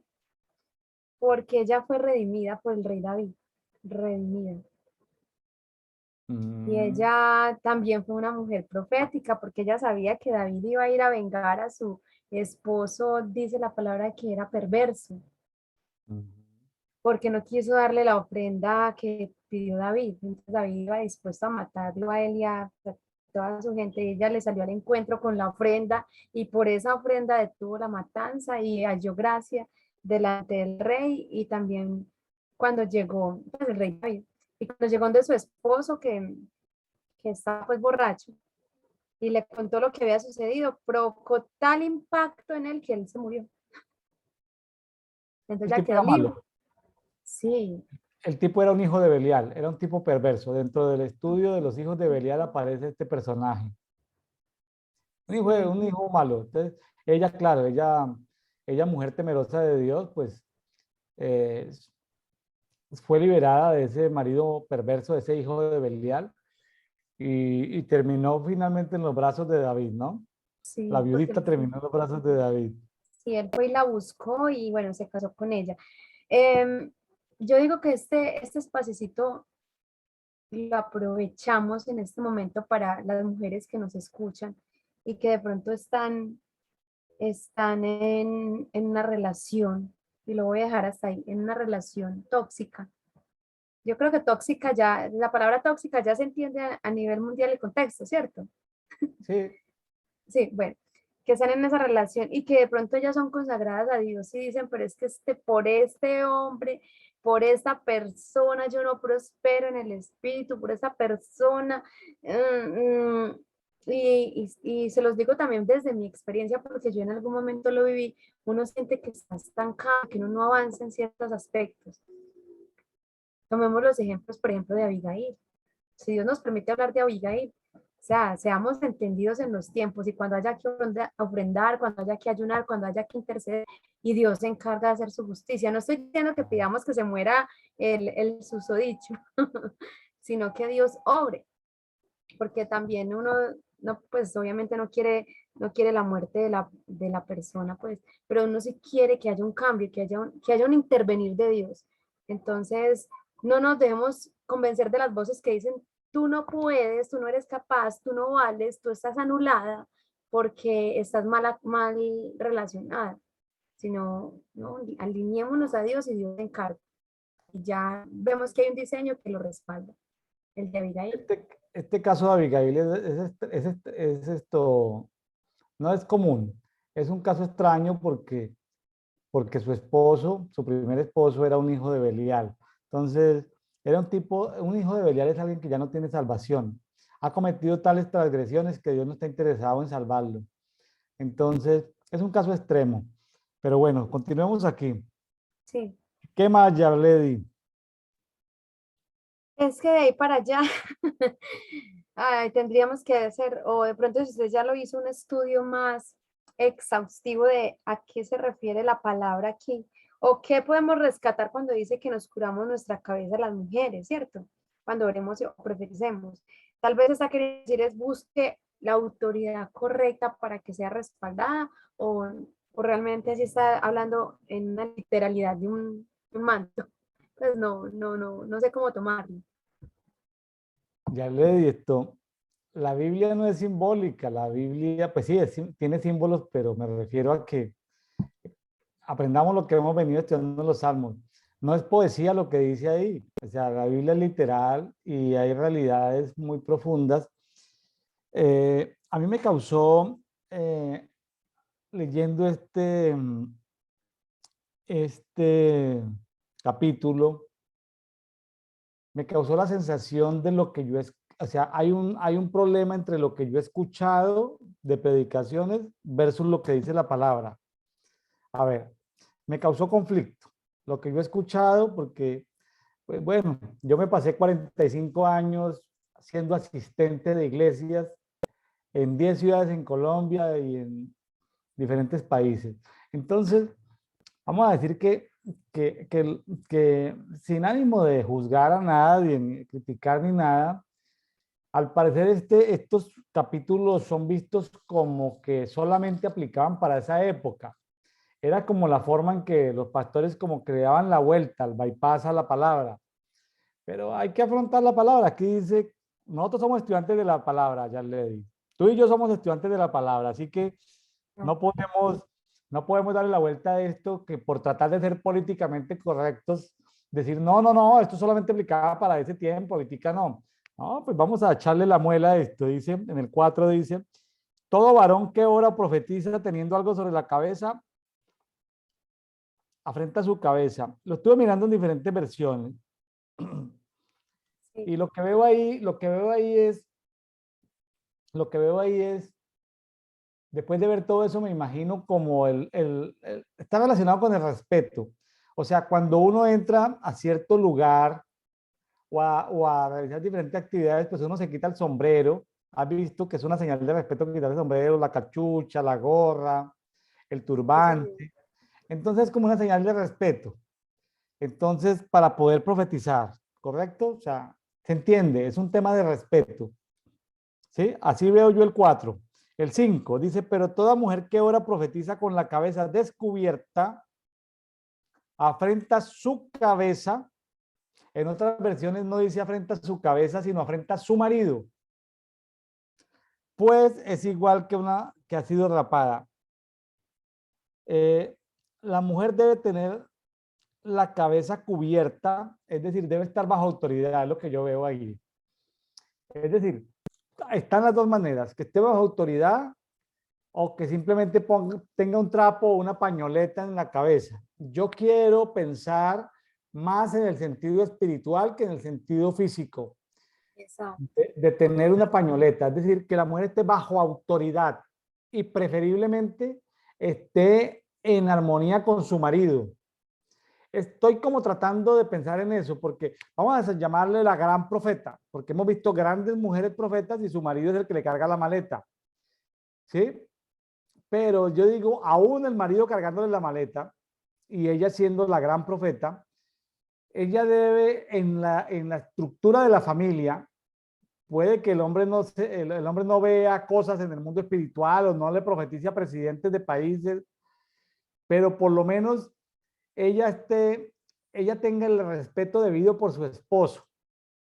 porque ella fue redimida por el rey David, redimida. Y Mm, ella también fue una mujer profética porque ella sabía que David iba a ir a vengar a su esposo dice la palabra que era perverso, Ujú. porque no quiso darle la ofrenda que pidió David. Entonces David iba dispuesto a matarlo a él y a toda su gente. Y ella le salió al encuentro con la ofrenda y por esa ofrenda detuvo la matanza y halló gracia delante del rey y también cuando llegó, pues, el rey David, y cuando llegó de su esposo que estaba pues borracho y le contó lo que había sucedido, provocó tal impacto en él que él se murió. Entonces El ya tipo quedó era libre. malo. Sí, El tipo era un hijo de Belial, era un tipo perverso. Dentro del estudio de los hijos de Belial aparece este personaje. sí, Un hijo malo. Entonces, ella, claro, ella mujer temerosa de Dios, pues eh, fue liberada de ese marido perverso, de ese hijo de Belial, y terminó finalmente en los brazos de David, ¿no? La sí, porque viudita terminó en los brazos de David. sí, él fue y la buscó y bueno, se casó con ella. Em, yo digo que este espacecito lo aprovechamos en este momento para las mujeres que nos escuchan y que de pronto están en una relación, y lo voy a dejar hasta ahí, en una relación tóxica. Yo creo que tóxica ya, la palabra tóxica ya se entiende a nivel mundial el contexto, ¿cierto? Sí, Sí, bueno, que están en esa relación y que de pronto ellas son consagradas a Dios y dicen, pero es que por este hombre, por esta persona, yo no prospero en el espíritu, por esta persona. mm, mm, y se los digo también desde mi experiencia, porque yo en algún momento lo viví, uno siente que está estancado, que uno no avanza en ciertos aspectos. Tomemos los ejemplos, por ejemplo, de Abigail. Si Dios nos permite hablar de Abigail, o sea, seamos entendidos en los tiempos y cuando haya que ofrendar, cuando haya que ayunar, cuando haya que interceder, y Dios se encarga de hacer su justicia. No estoy diciendo que pidamos que se muera el susodicho, sino que Dios obre, porque también uno, no, pues obviamente no quiere la muerte de la persona, pues, pero uno sí quiere que haya un cambio, que haya un intervenir de Dios. Entonces, no nos debemos convencer de las voces que dicen, tú no puedes, tú no eres capaz, tú no vales, tú estás anulada porque estás mal relacionada, sino, no, alineémonos a Dios y Dios se encarga. Y ya vemos que hay un diseño que lo respalda, el de Abigail. este caso de Abigail es esto, no es común. Es un caso extraño porque su esposo, su primer esposo, era un hijo de Belial. Entonces, era un hijo de Belial es alguien que ya no tiene salvación. Ha cometido tales transgresiones que Dios no está interesado en salvarlo. Entonces, es un caso extremo. Pero bueno, continuemos aquí. Sí. ¿Qué más, Yarledi? Es que de ahí para allá, ay, tendríamos que hacer, o de pronto si usted ya lo hizo, un estudio más exhaustivo de a qué se refiere la palabra aquí, o qué podemos rescatar cuando dice que nos curamos nuestra cabeza las mujeres, ¿cierto? Cuando oremos o prefericemos. Tal vez está queriendo decir es busque la autoridad correcta para que sea respaldada, o realmente así está hablando en una literalidad de un manto. Pues no sé cómo tomarlo. Yarledi, la Biblia no es simbólica. La Biblia, pues sí, tiene símbolos, pero me refiero a que aprendamos lo que hemos venido estudiando en los Salmos. No es poesía lo que dice ahí. O sea, la Biblia es literal y hay realidades muy profundas. A mí me causó, leyendo este capítulo, me causó la sensación de lo que o sea, hay un problema entre lo que yo he escuchado de predicaciones versus lo que dice la palabra. A ver, me causó conflicto lo que yo he escuchado porque, pues bueno, yo me pasé 45 años siendo asistente de iglesias en 10 ciudades en Colombia y en diferentes países. Entonces, vamos a decir que sin ánimo de juzgar a nadie, ni criticar ni nada, al parecer estos capítulos son vistos como que solamente aplicaban para esa época. Era como la forma en que los pastores como que le daban la vuelta, al bypass a la palabra. Pero hay que afrontar la palabra. Aquí dice, nosotros somos estudiantes de la palabra, Yarledi. Tú y yo somos estudiantes de la palabra, así que No podemos, no podemos darle la vuelta a esto que por tratar de ser políticamente correctos, decir, no, no, no, esto solamente aplicaba para ese tiempo, ahorita no. No, pues vamos a echarle la muela a esto, dice, en el 4 dice, todo varón que ora o profetiza teniendo algo sobre la cabeza, afrenta su cabeza. Lo estuve mirando en diferentes versiones. Sí, Y lo que veo ahí, lo que veo ahí es, después de ver todo eso, me imagino como está relacionado con el respeto. O sea, cuando uno entra a cierto lugar o a realizar diferentes actividades, pues uno se quita el sombrero. Has visto que es una señal de respeto quitar el sombrero, la cachucha, la gorra, el sí, señor. turbante. Entonces, es como una señal de respeto. Entonces, para poder profetizar, ¿correcto? O sea, se entiende, es un tema de respeto. ¿Sí? Así veo yo el 4. El 5 dice, pero toda mujer que ora profetiza con la cabeza descubierta, afrenta su cabeza. En otras versiones no dice afrenta su cabeza, sino afrenta su marido. Pues es igual que una que ha sido rapada. La mujer debe tener la cabeza cubierta, es decir, debe estar bajo autoridad, es lo que yo veo ahí. Es decir, están las dos maneras, que esté bajo autoridad o que simplemente tenga un trapo o una pañoleta en la cabeza. Yo quiero pensar más en el sentido espiritual que en el sentido físico, Exacto, de tener una pañoleta, es decir, que la mujer esté bajo autoridad y preferiblemente esté en armonía con su marido. Estoy como tratando de pensar en eso, porque vamos a llamarle la gran profeta, porque hemos visto grandes mujeres profetas y su marido es el que le carga la maleta, ¿sí? Pero yo digo, aún el marido cargándole la maleta y ella siendo la gran profeta, ella debe en la estructura de la familia, puede que el hombre el hombre no vea cosas en el mundo espiritual o no le profetice a presidentes de países, pero por lo menos ella, ella tenga el respeto debido por su esposo,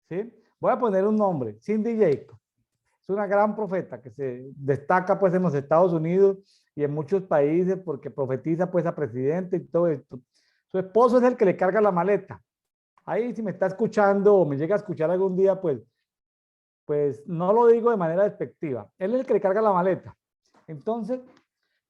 ¿sí? Voy a poner un nombre, Cindy Jacob. Es una gran profeta que se destaca pues en los Estados Unidos y en muchos países porque profetiza pues a presidente y todo esto. Su esposo es el que le carga la maleta. Ahí si me está escuchando o me llega a escuchar algún día, pues no lo digo de manera despectiva. Él es el que le carga la maleta. Entonces,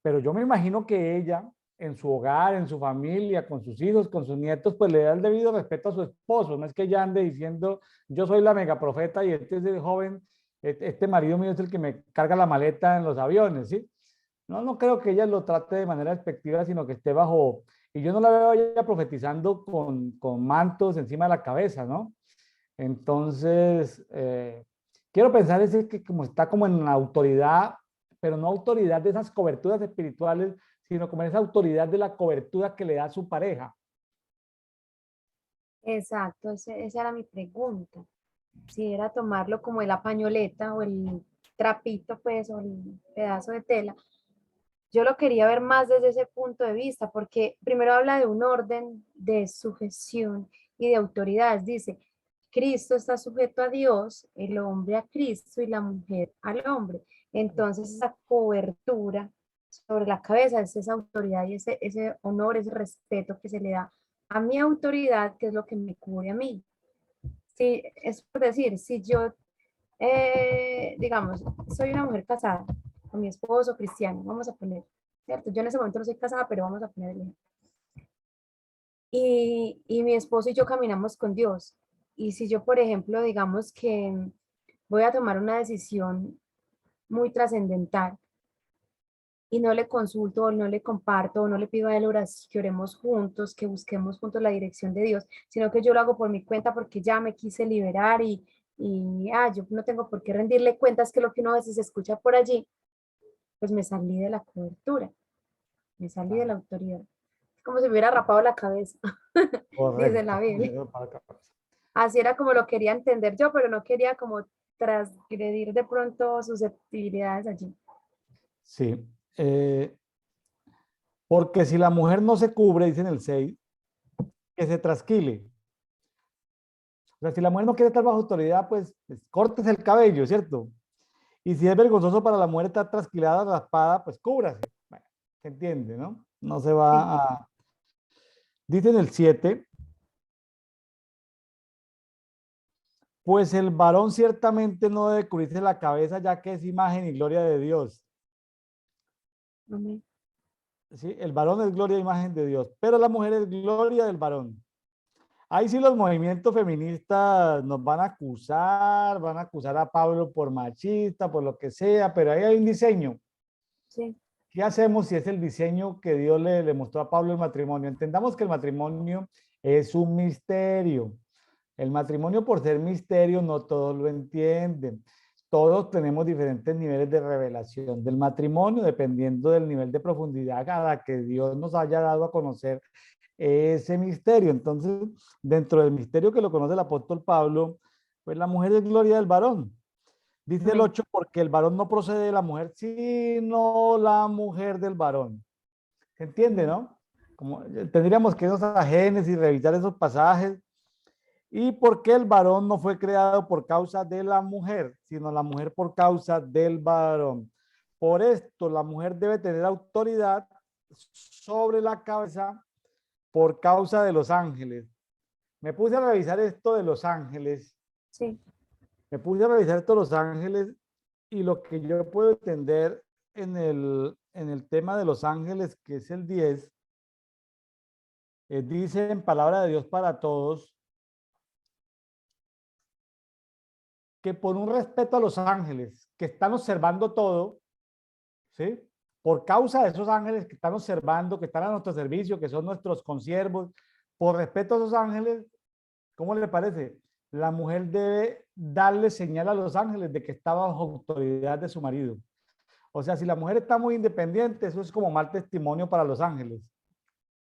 pero yo me imagino que ella en su hogar, en su familia, con sus hijos, con sus nietos, pues le da el debido respeto a su esposo. No es que ella ande diciendo, yo soy la mega profeta y este es el joven, este marido mío es el que me carga la maleta en los aviones, ¿sí? No, no creo que ella lo trate de manera despectiva, sino que esté bajo, y yo no la veo a ella profetizando con mantos encima de la cabeza, ¿no? Entonces, quiero pensar ese que como está como en la autoridad, pero no autoridad de esas coberturas espirituales, sino como en esa autoridad de la cobertura que le da a su pareja. exacto, esa era mi pregunta. Si era tomarlo como la pañoleta o el trapito, pues, o el pedazo de tela. Yo lo quería ver más desde ese punto de vista, porque primero habla de un orden de sujeción y de autoridades. Dice, Cristo está sujeto a Dios, el hombre a Cristo y la mujer al hombre. Entonces esa cobertura sobre la cabeza es esa autoridad y ese honor, ese respeto que se le da a mi autoridad, que es lo que me cubre a mí. Sí, es por decir, si yo, digamos, soy una mujer casada con mi esposo cristiano, vamos a poner, ¿cierto? Yo en ese momento no soy casada, pero vamos a poner el ejemplo. Y mi esposo y yo caminamos con Dios. Y si yo, por ejemplo, digamos que voy a tomar una decisión muy trascendental y no le consulto o no le comparto o no le pido a él que oremos juntos, que busquemos juntos la dirección de Dios, sino que yo lo hago por mi cuenta porque ya me quise liberar yo no tengo por qué rendirle cuentas, que lo que uno a veces escucha por allí, pues me salí de la cobertura, me salí de la autoridad. Es como si me hubiera rapado la cabeza, dice la Correcto. Biblia. Así era como lo quería entender yo, pero no quería como transgredir de pronto susceptibilidades allí. Sí. Porque si la mujer no se cubre, dice en el 6, que se trasquile. O sea, si la mujer no quiere estar bajo autoridad, pues cortes el cabello, ¿cierto? Y si es vergonzoso para la mujer estar trasquilada, raspada, pues cúbrase. ¿Se entiende, no? No se Sí, va a... Dice en el 7, pues el varón ciertamente no debe cubrirse la cabeza, ya que es imagen y gloria de Dios. amén. ¿Sí? El varón es gloria e imagen de Dios, pero la mujer es gloria del varón. Ahí sí los movimientos feministas nos van a acusar a Pablo por machista, por lo que sea, pero ahí hay un diseño. Sí, ¿Qué hacemos si es el diseño que Dios le mostró a Pablo el matrimonio? Entendamos que el matrimonio es un misterio. El matrimonio, por ser misterio, no todos lo entienden. Todos tenemos diferentes niveles de revelación del matrimonio, dependiendo del nivel de profundidad a la que Dios nos haya dado a conocer ese misterio. Entonces, dentro del misterio que lo conoce el apóstol Pablo, pues la mujer es gloria del varón. Dice el amén. 8 porque el varón no procede de la mujer, sino la mujer del varón. ¿Se entiende, Amén. no? Como tendríamos que irnos a Génesis y revisar esos pasajes. ¿Y por qué el varón no fue creado por causa de la mujer, sino la mujer por causa del varón? Por esto, la mujer debe tener autoridad sobre la cabeza por causa de los ángeles. Me puse a revisar esto de los ángeles, Sí, me puse a revisar esto de los ángeles y lo que yo puedo entender en el tema de los ángeles, que es el 10, dice en palabra de Dios para todos, que por un respeto a los ángeles que están observando todo, ¿sí? Por causa de esos ángeles que están observando, que están a nuestro servicio, que son nuestros consiervos, por respeto a esos ángeles, ¿cómo le parece? La mujer debe darle señal a los ángeles de que está bajo autoridad de su marido. O sea, si la mujer está muy independiente, eso es como mal testimonio para los ángeles.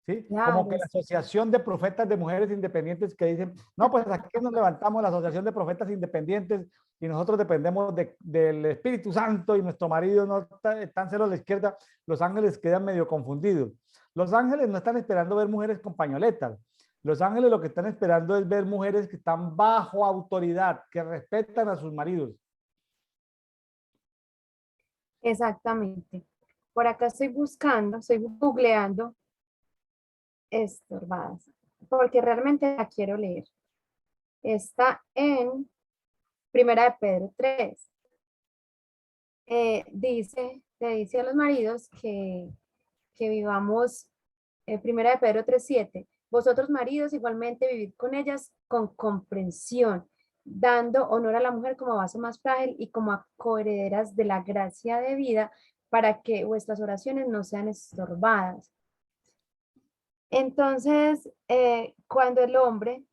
¿Sí? Como que claro, la sí. Asociación de Profetas de Mujeres Independientes que dicen, no, pues aquí nos levantamos la Asociación de Profetas Independientes y nosotros dependemos del Espíritu Santo y nuestro marido no está en cero a la izquierda, los ángeles quedan medio confundidos. Los ángeles no están esperando ver mujeres con pañoletas. Los ángeles lo que están esperando es ver mujeres que están bajo autoridad, que respetan a sus maridos. Exactamente. Por acá estoy buscando, estoy googleando estorbadas, porque realmente la quiero leer. Está en Primera de Pedro 3. Le dice a los maridos que vivamos, Primera de Pedro 3:7. Vosotros maridos igualmente vivid con ellas con comprensión, dando honor a la mujer como vaso más frágil y como a coherederas de la gracia de vida, para que vuestras oraciones no sean estorbadas. Entonces, cuando el hombre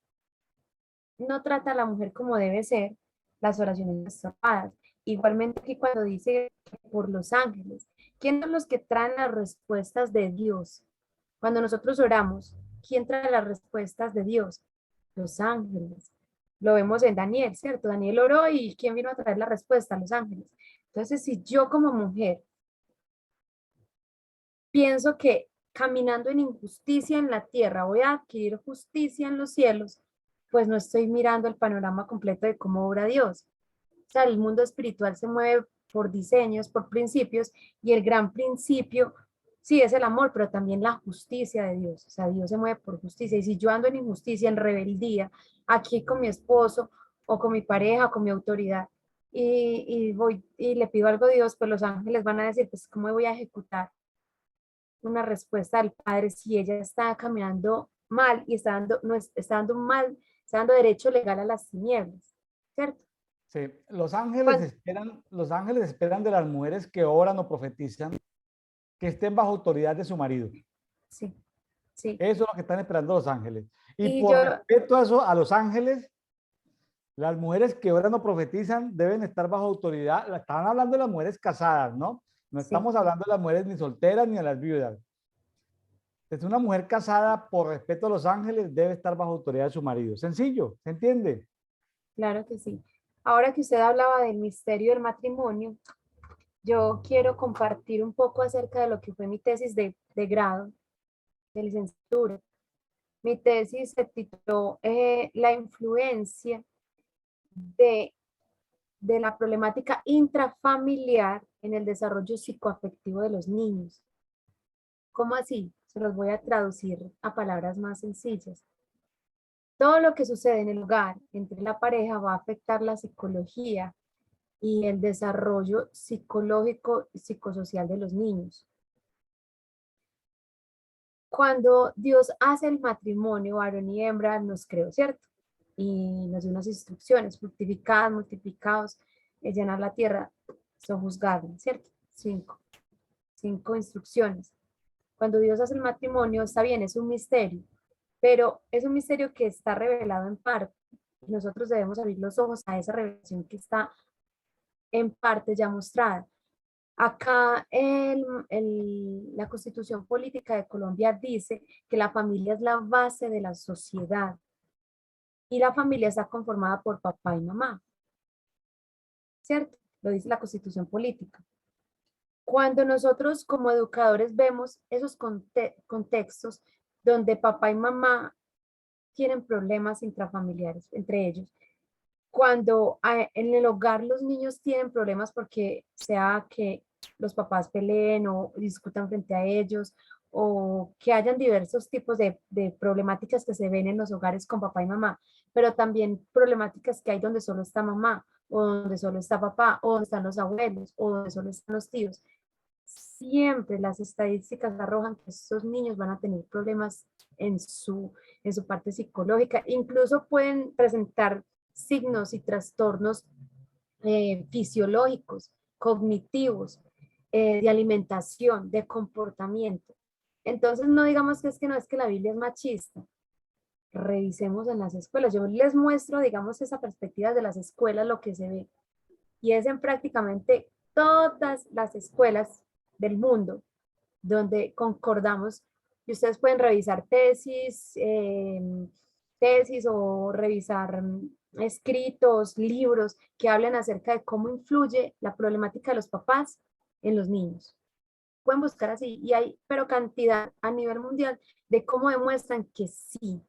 no trata a la mujer como debe ser, las oraciones son estorbadas. Igualmente aquí cuando dice que por los ángeles, ¿quiénes son los que traen las respuestas de Dios? Cuando nosotros oramos, ¿quién trae las respuestas de Dios? Los ángeles. Lo vemos en Daniel, ¿cierto? Daniel oró y ¿quién vino a traer la respuesta? Los ángeles. Entonces, si yo como mujer pienso que caminando en injusticia en la tierra voy a adquirir justicia en los cielos, pues no estoy mirando el panorama completo de cómo obra Dios. O sea, el mundo espiritual se mueve por diseños, por principios, y el gran principio, sí, es el amor, pero también la justicia de Dios. O sea, Dios se mueve por justicia. Y si yo ando en injusticia, en rebeldía, aquí con mi esposo o con mi pareja, con mi autoridad, y voy y le pido algo a Dios, pues los ángeles van a decir, pues, ¿cómo voy a ejecutar una respuesta al Padre si ella está caminando mal y está dando, no está dando mal, está dando derecho legal a las tinieblas, ¿cierto? Sí, Cuando, los ángeles esperan de las mujeres que oran o profetizan que estén bajo autoridad de su marido. sí, sí. Eso es lo que están esperando los ángeles. Y Y yo, por respeto a eso, a los ángeles, las mujeres que oran o profetizan deben estar bajo autoridad. Estaban hablando de las mujeres casadas, ¿no? No sí, estamos hablando de las mujeres ni solteras ni de las viudas. Es una mujer casada, por respeto a los ángeles, debe estar bajo autoridad de su marido. Sencillo, ¿se entiende? claro que sí. Ahora que usted hablaba del misterio del matrimonio, yo quiero compartir un poco acerca de lo que fue mi tesis de grado, de licenciatura. Mi tesis se tituló La influencia de, de la problemática intrafamiliar en el desarrollo psicoafectivo de los niños. ¿Cómo así? Se los voy a traducir a palabras más sencillas. Todo lo que sucede en el hogar entre la pareja va a afectar la psicología y el desarrollo psicológico y psicosocial de los niños. Cuando Dios hace el matrimonio, varón y hembra, nos creó, ¿cierto? Y nos dio unas instrucciones, fructificad, multiplicados, llenar la tierra, sojuzgadla, ¿cierto? Cinco instrucciones. Cuando Dios hace el matrimonio, está bien, es un misterio, pero es un misterio que está revelado en parte. Nosotros debemos abrir los ojos a esa revelación que está en parte ya mostrada. Acá la Constitución Política de Colombia dice que la familia es la base de la sociedad y la familia está conformada por papá y mamá, ¿cierto? Lo dice la Constitución Política. Cuando nosotros como educadores vemos esos contextos donde papá y mamá tienen problemas intrafamiliares entre ellos, cuando en el hogar los niños tienen problemas porque sea que los papás peleen o discutan frente a ellos o que hayan diversos tipos de problemáticas que se ven en los hogares con papá y mamá, pero también problemáticas que hay donde solo está mamá o donde solo está papá o donde están los abuelos o donde solo están los tíos. Siempre las estadísticas arrojan que estos niños van a tener problemas en su parte psicológica, incluso pueden presentar signos y trastornos fisiológicos, cognitivos, de alimentación, de comportamiento. Entonces, no digamos que es que no es que la Biblia es machista. Revisemos en las escuelas. Yo les muestro, digamos, esa perspectiva de las escuelas, lo que se ve. Y es en prácticamente todas las escuelas del mundo donde concordamos. Y ustedes pueden revisar tesis o revisar escritos, libros que hablen acerca de cómo influye la problemática de los papás en los niños. Pueden buscar así y hay, pero cantidad a nivel mundial de cómo demuestran que sí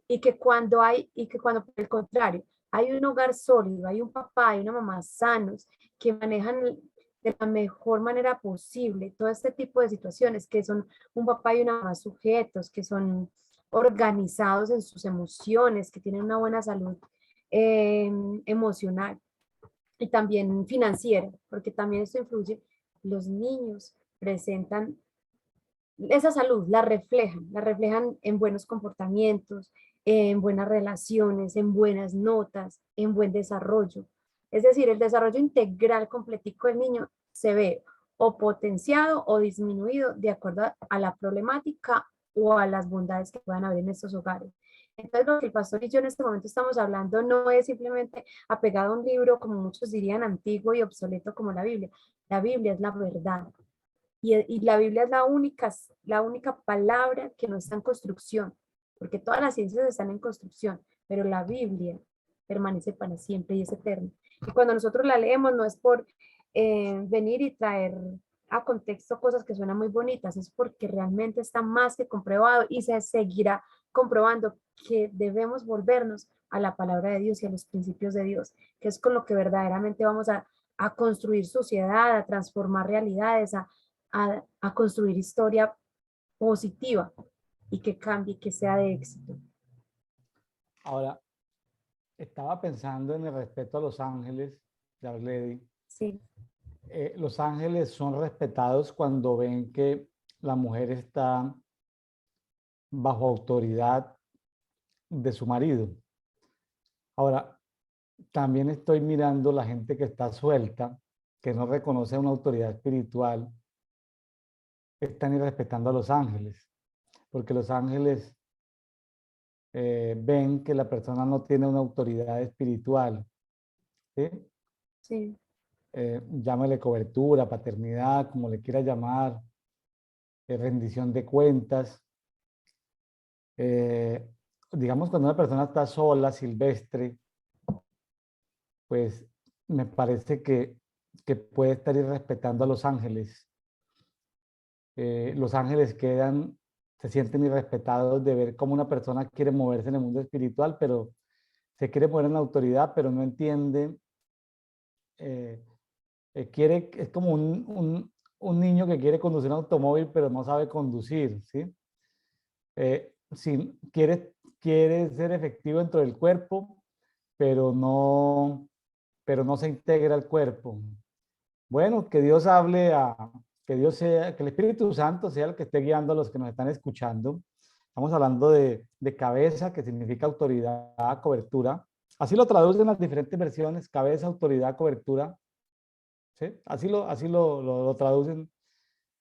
y que cuando por el contrario hay un hogar sólido, hay un papá y una mamá sanos que manejan de la mejor manera posible todo este tipo de situaciones, que son un papá y una mamá sujetos, que son organizados en sus emociones, que tienen una buena salud eh, emocional y también financiera, porque también esto influye. Los niños presentan esa salud, la reflejan en buenos comportamientos, en buenas relaciones, en buenas notas, en buen desarrollo. Es decir, el desarrollo integral completico del niño se ve o potenciado o disminuido de acuerdo a la problemática o a las bondades que puedan haber en estos hogares. Entonces, lo que el pastor y yo en este momento estamos hablando no es simplemente apegado a un libro, como muchos dirían, antiguo y obsoleto como la Biblia. La Biblia es la verdad. Y la Biblia es la única palabra que no está en construcción, porque todas las ciencias están en construcción, pero la Biblia permanece para siempre y es eterna. Y cuando nosotros la leemos no es por venir y traer a contexto cosas que suenan muy bonitas, es porque realmente está más que comprobado y se seguirá comprobando que debemos volvernos a la palabra de Dios y a los principios de Dios, que es con lo que verdaderamente vamos a construir sociedad, a transformar realidades, a construir historia positiva y que cambie, que sea de éxito. Ahora, estaba pensando en el respeto a los ángeles, de Arledi. Sí, Los ángeles son respetados cuando ven que la mujer está bajo autoridad de su marido. Ahora, también estoy mirando la gente que está suelta, que no reconoce una autoridad espiritual, están irrespetando a los ángeles, porque los ángeles ven que la persona no tiene una autoridad espiritual, ¿sí? sí, Llámale cobertura, paternidad, como le quiera llamar, rendición de cuentas. Eh, digamos, cuando una persona está sola, silvestre, pues me parece que puede estar irrespetando a los ángeles. Los ángeles se sienten irrespetados de ver cómo una persona quiere moverse en el mundo espiritual, pero se quiere mover en la autoridad, pero no entiende, es como un niño que quiere conducir un automóvil pero no sabe conducir, ¿sí? Si quiere ser efectivo dentro del cuerpo, pero no se integra al cuerpo. Bueno, que Dios hable que Dios sea, que el Espíritu Santo sea el que esté guiando a los que nos están escuchando. Estamos hablando de cabeza, que significa autoridad, cobertura. Así lo traducen las diferentes versiones, cabeza, autoridad, cobertura. ¿Sí? Así lo traducen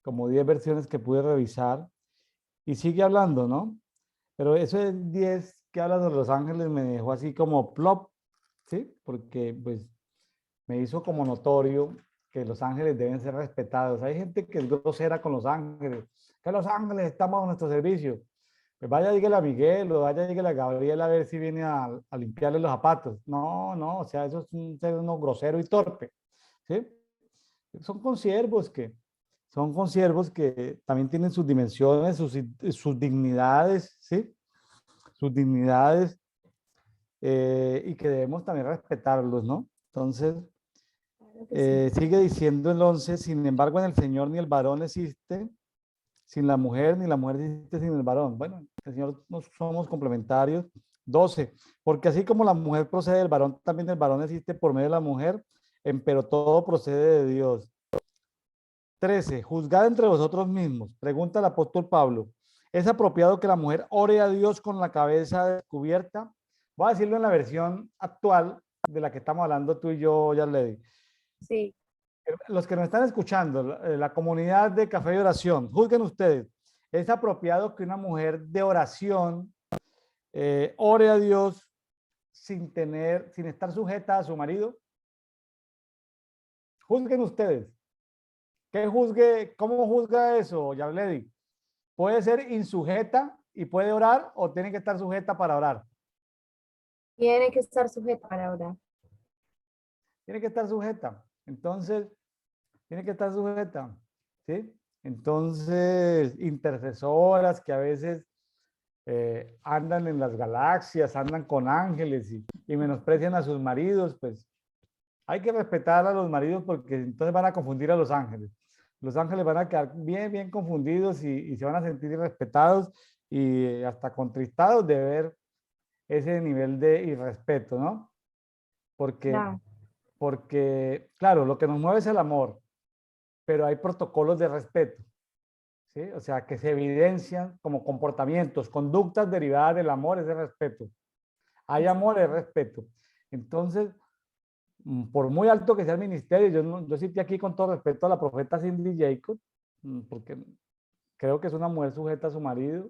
como 10 versiones que pude revisar. Y sigue hablando, ¿no? Pero eso es 10 que habla de los ángeles me dejó así como plop, ¿sí? Porque pues me hizo como notorio que los ángeles deben ser respetados. Hay gente que es grosera con los ángeles, que los ángeles estamos a nuestro servicio. Pues vaya, dígale a Miguel o vaya, dígale a Gabriel a ver si viene a limpiarle los zapatos. No, no, o sea, eso es un ser uno grosero y torpe, ¿sí? Son consiervos que también tienen sus dimensiones, sus dignidades, ¿sí? Sus dignidades y que debemos también respetarlos, ¿no? Entonces, Claro que sí. sigue diciendo el 11, sin embargo, en el Señor ni el varón existe sin la mujer, ni la mujer existe sin el varón. Bueno, el Señor no somos complementarios. 12, porque así como la mujer procede del varón, también el varón existe por medio de la mujer, pero todo procede de Dios. 13, juzgad entre vosotros mismos. Pregunta el apóstol Pablo. ¿Es apropiado que la mujer ore a Dios con la cabeza descubierta? Voy a decirlo en la versión actual de la que estamos hablando tú y yo, Yarledi. Sí, Los que nos están escuchando, la comunidad de Café de Oración, juzguen ustedes. ¿Es apropiado que una mujer de oración ore a Dios sin estar sujeta a su marido? Juzguen ustedes. ¿Cómo juzga eso, Yarledi? ¿Puede ser insujeta y puede orar o tiene que estar sujeta para orar? tiene que estar sujeta para orar. Tiene que estar sujeta. Entonces, tiene que estar sujeta. ¿Sí? Entonces, intercesoras que a veces andan en las galaxias, andan con ángeles y menosprecian a sus maridos, pues hay que respetar a los maridos porque entonces van a confundir a los ángeles. Los ángeles van a quedar bien, bien confundidos y se van a sentir irrespetados y hasta contristados de ver ese nivel de irrespeto, ¿no? Porque, Claro, claro, lo que nos mueve es el amor, pero hay protocolos de respeto, ¿sí? O sea, que se evidencian como comportamientos, conductas derivadas del amor, es de respeto. Hay así. amor, es respeto. Entonces, por muy alto que sea el ministerio, yo cité aquí con todo respeto a la profeta Cindy Jacob, porque creo que es una mujer sujeta a su marido,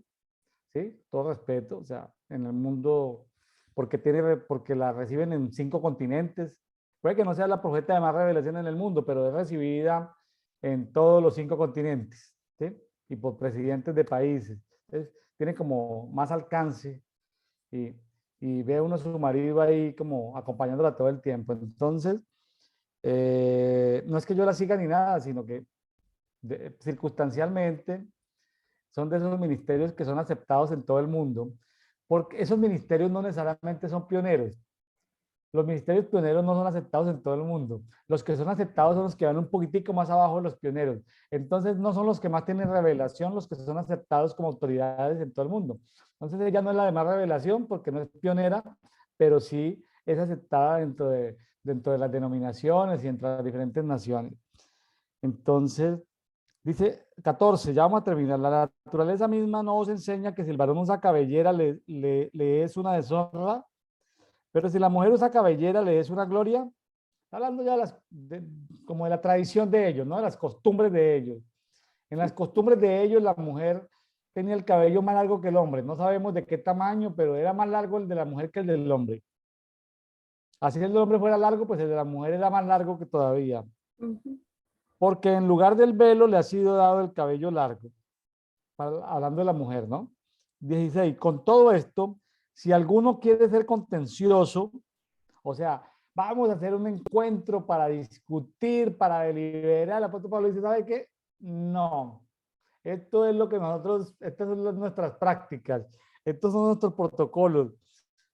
¿sí? Todo respeto, o sea, en el mundo, porque la reciben en 5 continentes. Puede que no sea la profeta de más revelación en el mundo, pero es recibida en todos los 5 continentes, ¿sí? Y por presidentes de países. Entonces, tiene como más alcance y, y ve uno a su marido ahí como acompañándola todo el tiempo. Entonces, no es que yo la siga ni nada, sino que circunstancialmente son de esos ministerios que son aceptados en todo el mundo, porque esos ministerios no necesariamente son pioneros. Los ministerios pioneros no son aceptados en todo el mundo. Los que son aceptados son los que van un poquitico más abajo de los pioneros. Entonces, no son los que más tienen revelación, los que son aceptados como autoridades en todo el mundo. Entonces, ella no es la de más revelación porque no es pionera, pero sí es aceptada dentro de las denominaciones y entre las diferentes naciones. Entonces, dice 14, ya vamos a terminar. La naturaleza misma no os enseña que si el varón usa cabellera le es una deshonra, pero si la mujer usa cabellera le es una gloria. Está hablando ya como de la tradición de ellos, ¿no? De las costumbres de ellos. En las costumbres de ellos la mujer tenía el cabello más largo que el hombre. No sabemos de qué tamaño, pero era más largo el de la mujer que el del hombre. Así el del hombre fuera largo, pues el de la mujer era más largo que todavía. Ujú. Porque en lugar del velo le ha sido dado el cabello largo. Hablando de la mujer, ¿no? 16. Con todo esto, si alguno quiere ser contencioso, o sea, vamos a hacer un encuentro para discutir, para deliberar, el apóstol Pablo dice, ¿sabe qué? No, esto es lo que estas son nuestras prácticas, estos son nuestros protocolos.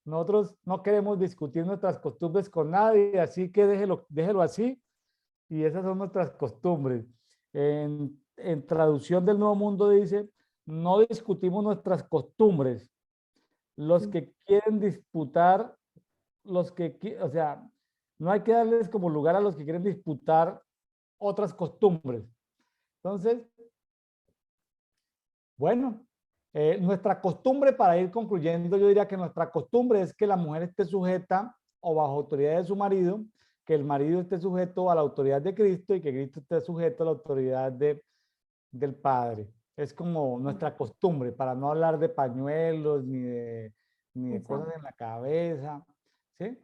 Nosotros no queremos discutir nuestras costumbres con nadie, así que déjelo así y esas son nuestras costumbres. En traducción del Nuevo Mundo dice, no discutimos nuestras costumbres. Los que quieren disputar, o sea, no hay que darles como lugar a los que quieren disputar otras costumbres. Entonces, bueno, nuestra costumbre, para ir concluyendo, yo diría que nuestra costumbre es que la mujer esté sujeta o bajo autoridad de su marido, que el marido esté sujeto a la autoridad de Cristo y que Cristo esté sujeto a la autoridad del Padre. Es como nuestra costumbre, para no hablar de pañuelos ni de cosas Exacto. en la cabeza, ¿sí?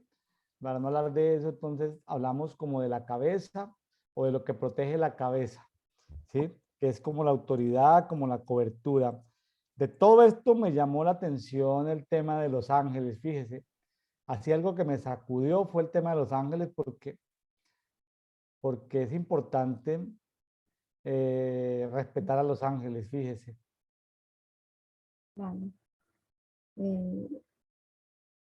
Para no hablar de eso, entonces hablamos como de la cabeza o de lo que protege la cabeza, ¿sí? Que es como la autoridad, como la cobertura. De todo esto me llamó la atención el tema de los ángeles, fíjese. Así algo que me sacudió fue el tema de los ángeles porque es importante respetar a los ángeles, fíjese. Claro. Eh,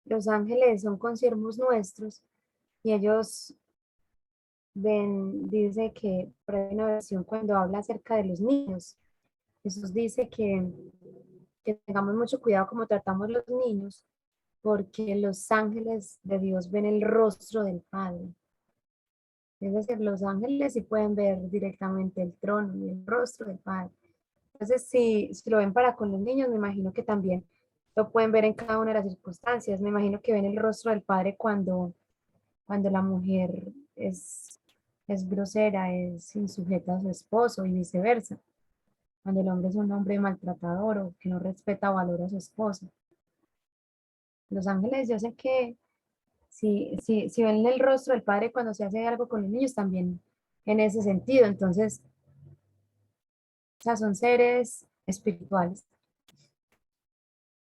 los ángeles son consiervos nuestros y ellos ven, dice que por ahí hay una versión cuando habla acerca de los niños. Jesús dice que tengamos mucho cuidado como tratamos los niños, porque los ángeles de Dios ven el rostro del Padre. Es decir, los ángeles sí pueden ver directamente el trono y el rostro del Padre. Entonces, si lo ven para con los niños, me imagino que también lo pueden ver en cada una de las circunstancias. Me imagino que ven el rostro del Padre cuando la mujer es grosera, es insujeta a su esposo y viceversa. Cuando el hombre es un hombre maltratador o que no respeta o valora a su esposa. Los ángeles, yo sé que si ven el rostro del Padre cuando se hace algo con los niños, también en ese sentido. Entonces, o sea, son seres espirituales.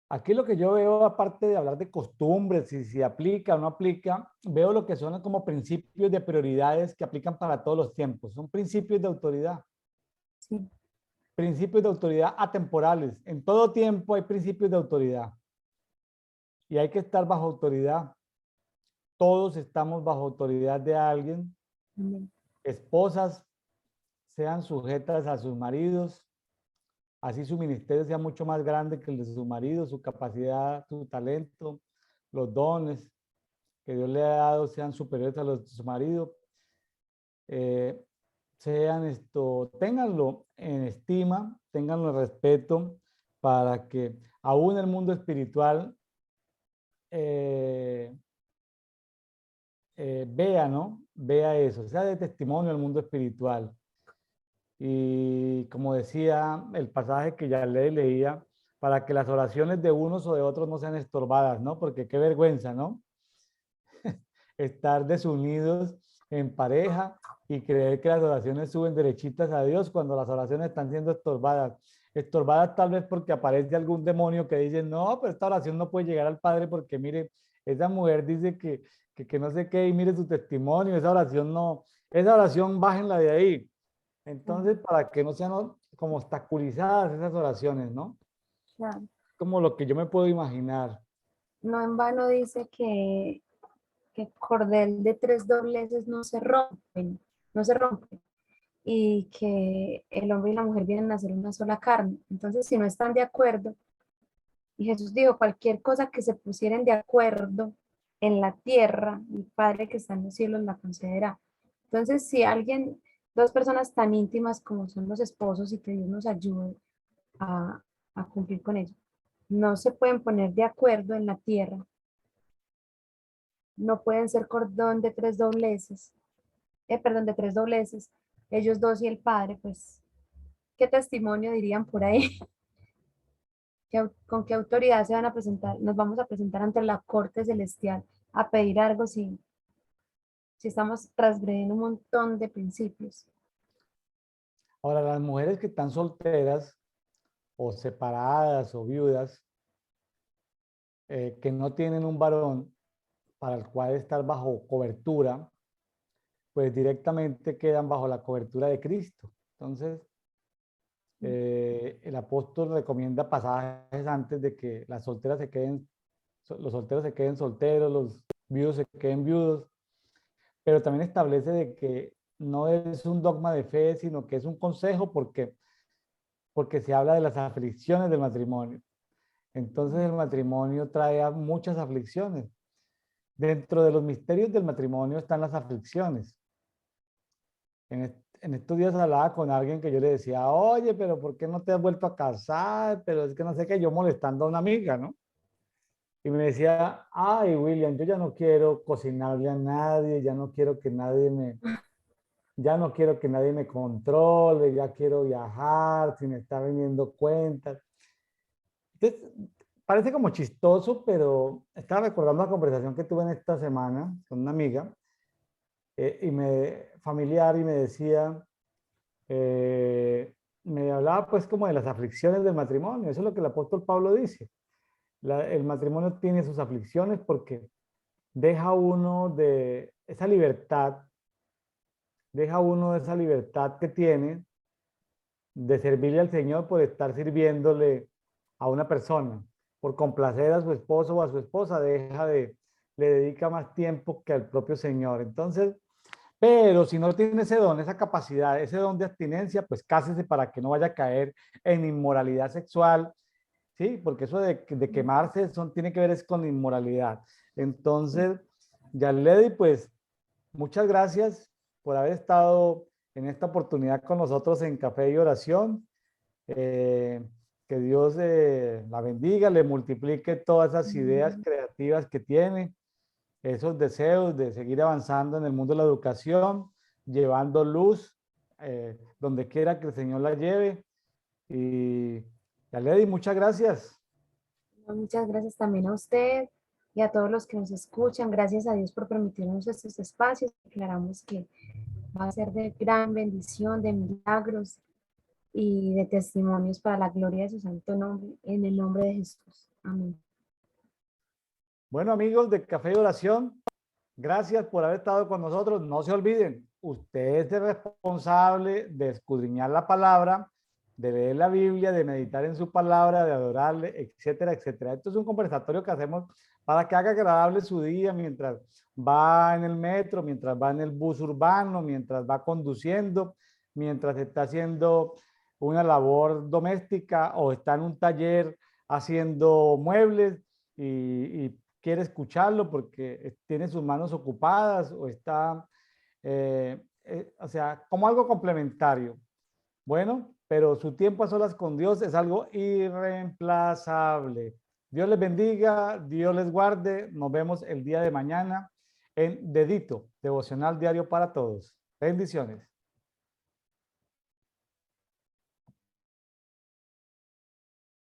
Aquí lo que yo veo, aparte de hablar de costumbres, si aplica o no aplica, veo lo que son como principios de prioridades que aplican para todos los tiempos. Son principios de autoridad. Sí, Principios de autoridad atemporales. En todo tiempo hay principios de autoridad y hay que estar bajo autoridad. Todos estamos bajo autoridad de alguien. amén. Esposas sean sujetas a sus maridos, así su ministerio sea mucho más grande que el de su marido, su capacidad, su talento, los dones que Dios le ha dado sean superiores a los de su marido. Eh, ténganlo en estima, ténganlo en respeto para que aún el mundo espiritual eh, vea, ¿no? Vea eso, sea de testimonio al mundo espiritual. Y como decía el pasaje que ya leía, para que las oraciones de unos o de otros no sean estorbadas, ¿no? Porque qué vergüenza, ¿no? Estar desunidos en pareja y creer que las oraciones suben derechitas a Dios cuando las oraciones están siendo estorbadas. Estorbadas tal vez porque aparece algún demonio que dice, no, pero esta oración no puede llegar al Padre porque mire, esa mujer dice que no sé qué y mire su testimonio, esa oración no, esa oración bájenla de ahí. Entonces, para que no sean como obstaculizadas esas oraciones, ¿no? Claro. Como lo que yo me puedo imaginar. No en vano dice que cordel de tres dobleces no se rompen, y que el hombre y la mujer vienen a ser una sola carne. Entonces, si no están de acuerdo, y Jesús dijo, cualquier cosa que se pusieran de acuerdo en la tierra, mi Padre que está en los cielos la concederá. Entonces, si alguien, dos personas tan íntimas como son los esposos y que Dios nos ayude a, a cumplir con ello, no se pueden poner de acuerdo en la tierra, no pueden ser cordón de tres dobleces, perdón, de tres dobleces, ellos dos y el Padre, pues, ¿qué testimonio dirían por ahí? ¿Con qué autoridad se van a presentar? Nos vamos a presentar ante la corte celestial a pedir algo si estamos transgrediendo un montón de principios. Ahora, las mujeres que están solteras o separadas o viudas, que no tienen un varón para el cual estar bajo cobertura, pues directamente quedan bajo la cobertura de Cristo. Entonces, el apóstol recomienda pasajes antes de que las solteras se queden, los solteros se queden solteros, los viudos se queden viudos, pero también establece de que no es un dogma de fe, sino que es un consejo porque se habla de las aflicciones del matrimonio. Entonces el matrimonio trae muchas aflicciones. Dentro de los misterios del matrimonio están las aflicciones. En estos días hablaba con alguien que yo le decía, oye, pero ¿por qué no te has vuelto a casar? Pero es que no sé qué, yo molestando a una amiga, ¿no? Y me decía, ay, William, yo ya no quiero cocinarle a nadie, ya no quiero que nadie me controle, ya quiero viajar sin estar vendiendo cuentas. Entonces, parece como chistoso, pero estaba recordando la conversación que tuve en esta semana con una amiga familiar y me decía, me hablaba pues como de las aflicciones del matrimonio. Eso es lo que el apóstol Pablo dice. El matrimonio tiene sus aflicciones porque deja uno de esa libertad, deja uno de esa libertad que tiene de servirle al Señor por estar sirviéndole a una persona, por complacer a su esposo o a su esposa, le dedica más tiempo que al propio Señor. Entonces, pero si no tiene ese don, esa capacidad, ese don de abstinencia, pues cásese para que no vaya a caer en inmoralidad sexual, ¿sí? Porque eso de quemarse tiene que ver es con inmoralidad. Entonces, Yarledi, pues muchas gracias por haber estado en esta oportunidad con nosotros en Café y Oración. Eh, que Dios la bendiga, le multiplique todas esas ideas creativas que tiene, esos deseos de seguir avanzando en el mundo de la educación, llevando luz donde quiera que el Señor la lleve. Y Yarledi, muchas gracias. Muchas gracias también a usted y a todos los que nos escuchan. Gracias a Dios por permitirnos estos espacios. Declaramos que va a ser de gran bendición, de milagros y de testimonios para la gloria de su santo nombre, en el nombre de Jesús. Amén. Bueno, amigos de Café y Oración, gracias por haber estado con nosotros. No se olviden, usted es el responsable de escudriñar la palabra, de leer la Biblia, de meditar en su palabra, de adorarle, etcétera, etcétera. Esto es un conversatorio que hacemos para que haga agradable su día mientras va en el metro, mientras va en el bus urbano, mientras va conduciendo, mientras está haciendo una labor doméstica o está en un taller haciendo muebles y quiere escucharlo porque tiene sus manos ocupadas o está, o sea, como algo complementario. Bueno, pero su tiempo a solas con Dios es algo irreemplazable. Dios les bendiga, Dios les guarde. Nos vemos el día de mañana en Dedito, devocional diario para todos. Bendiciones.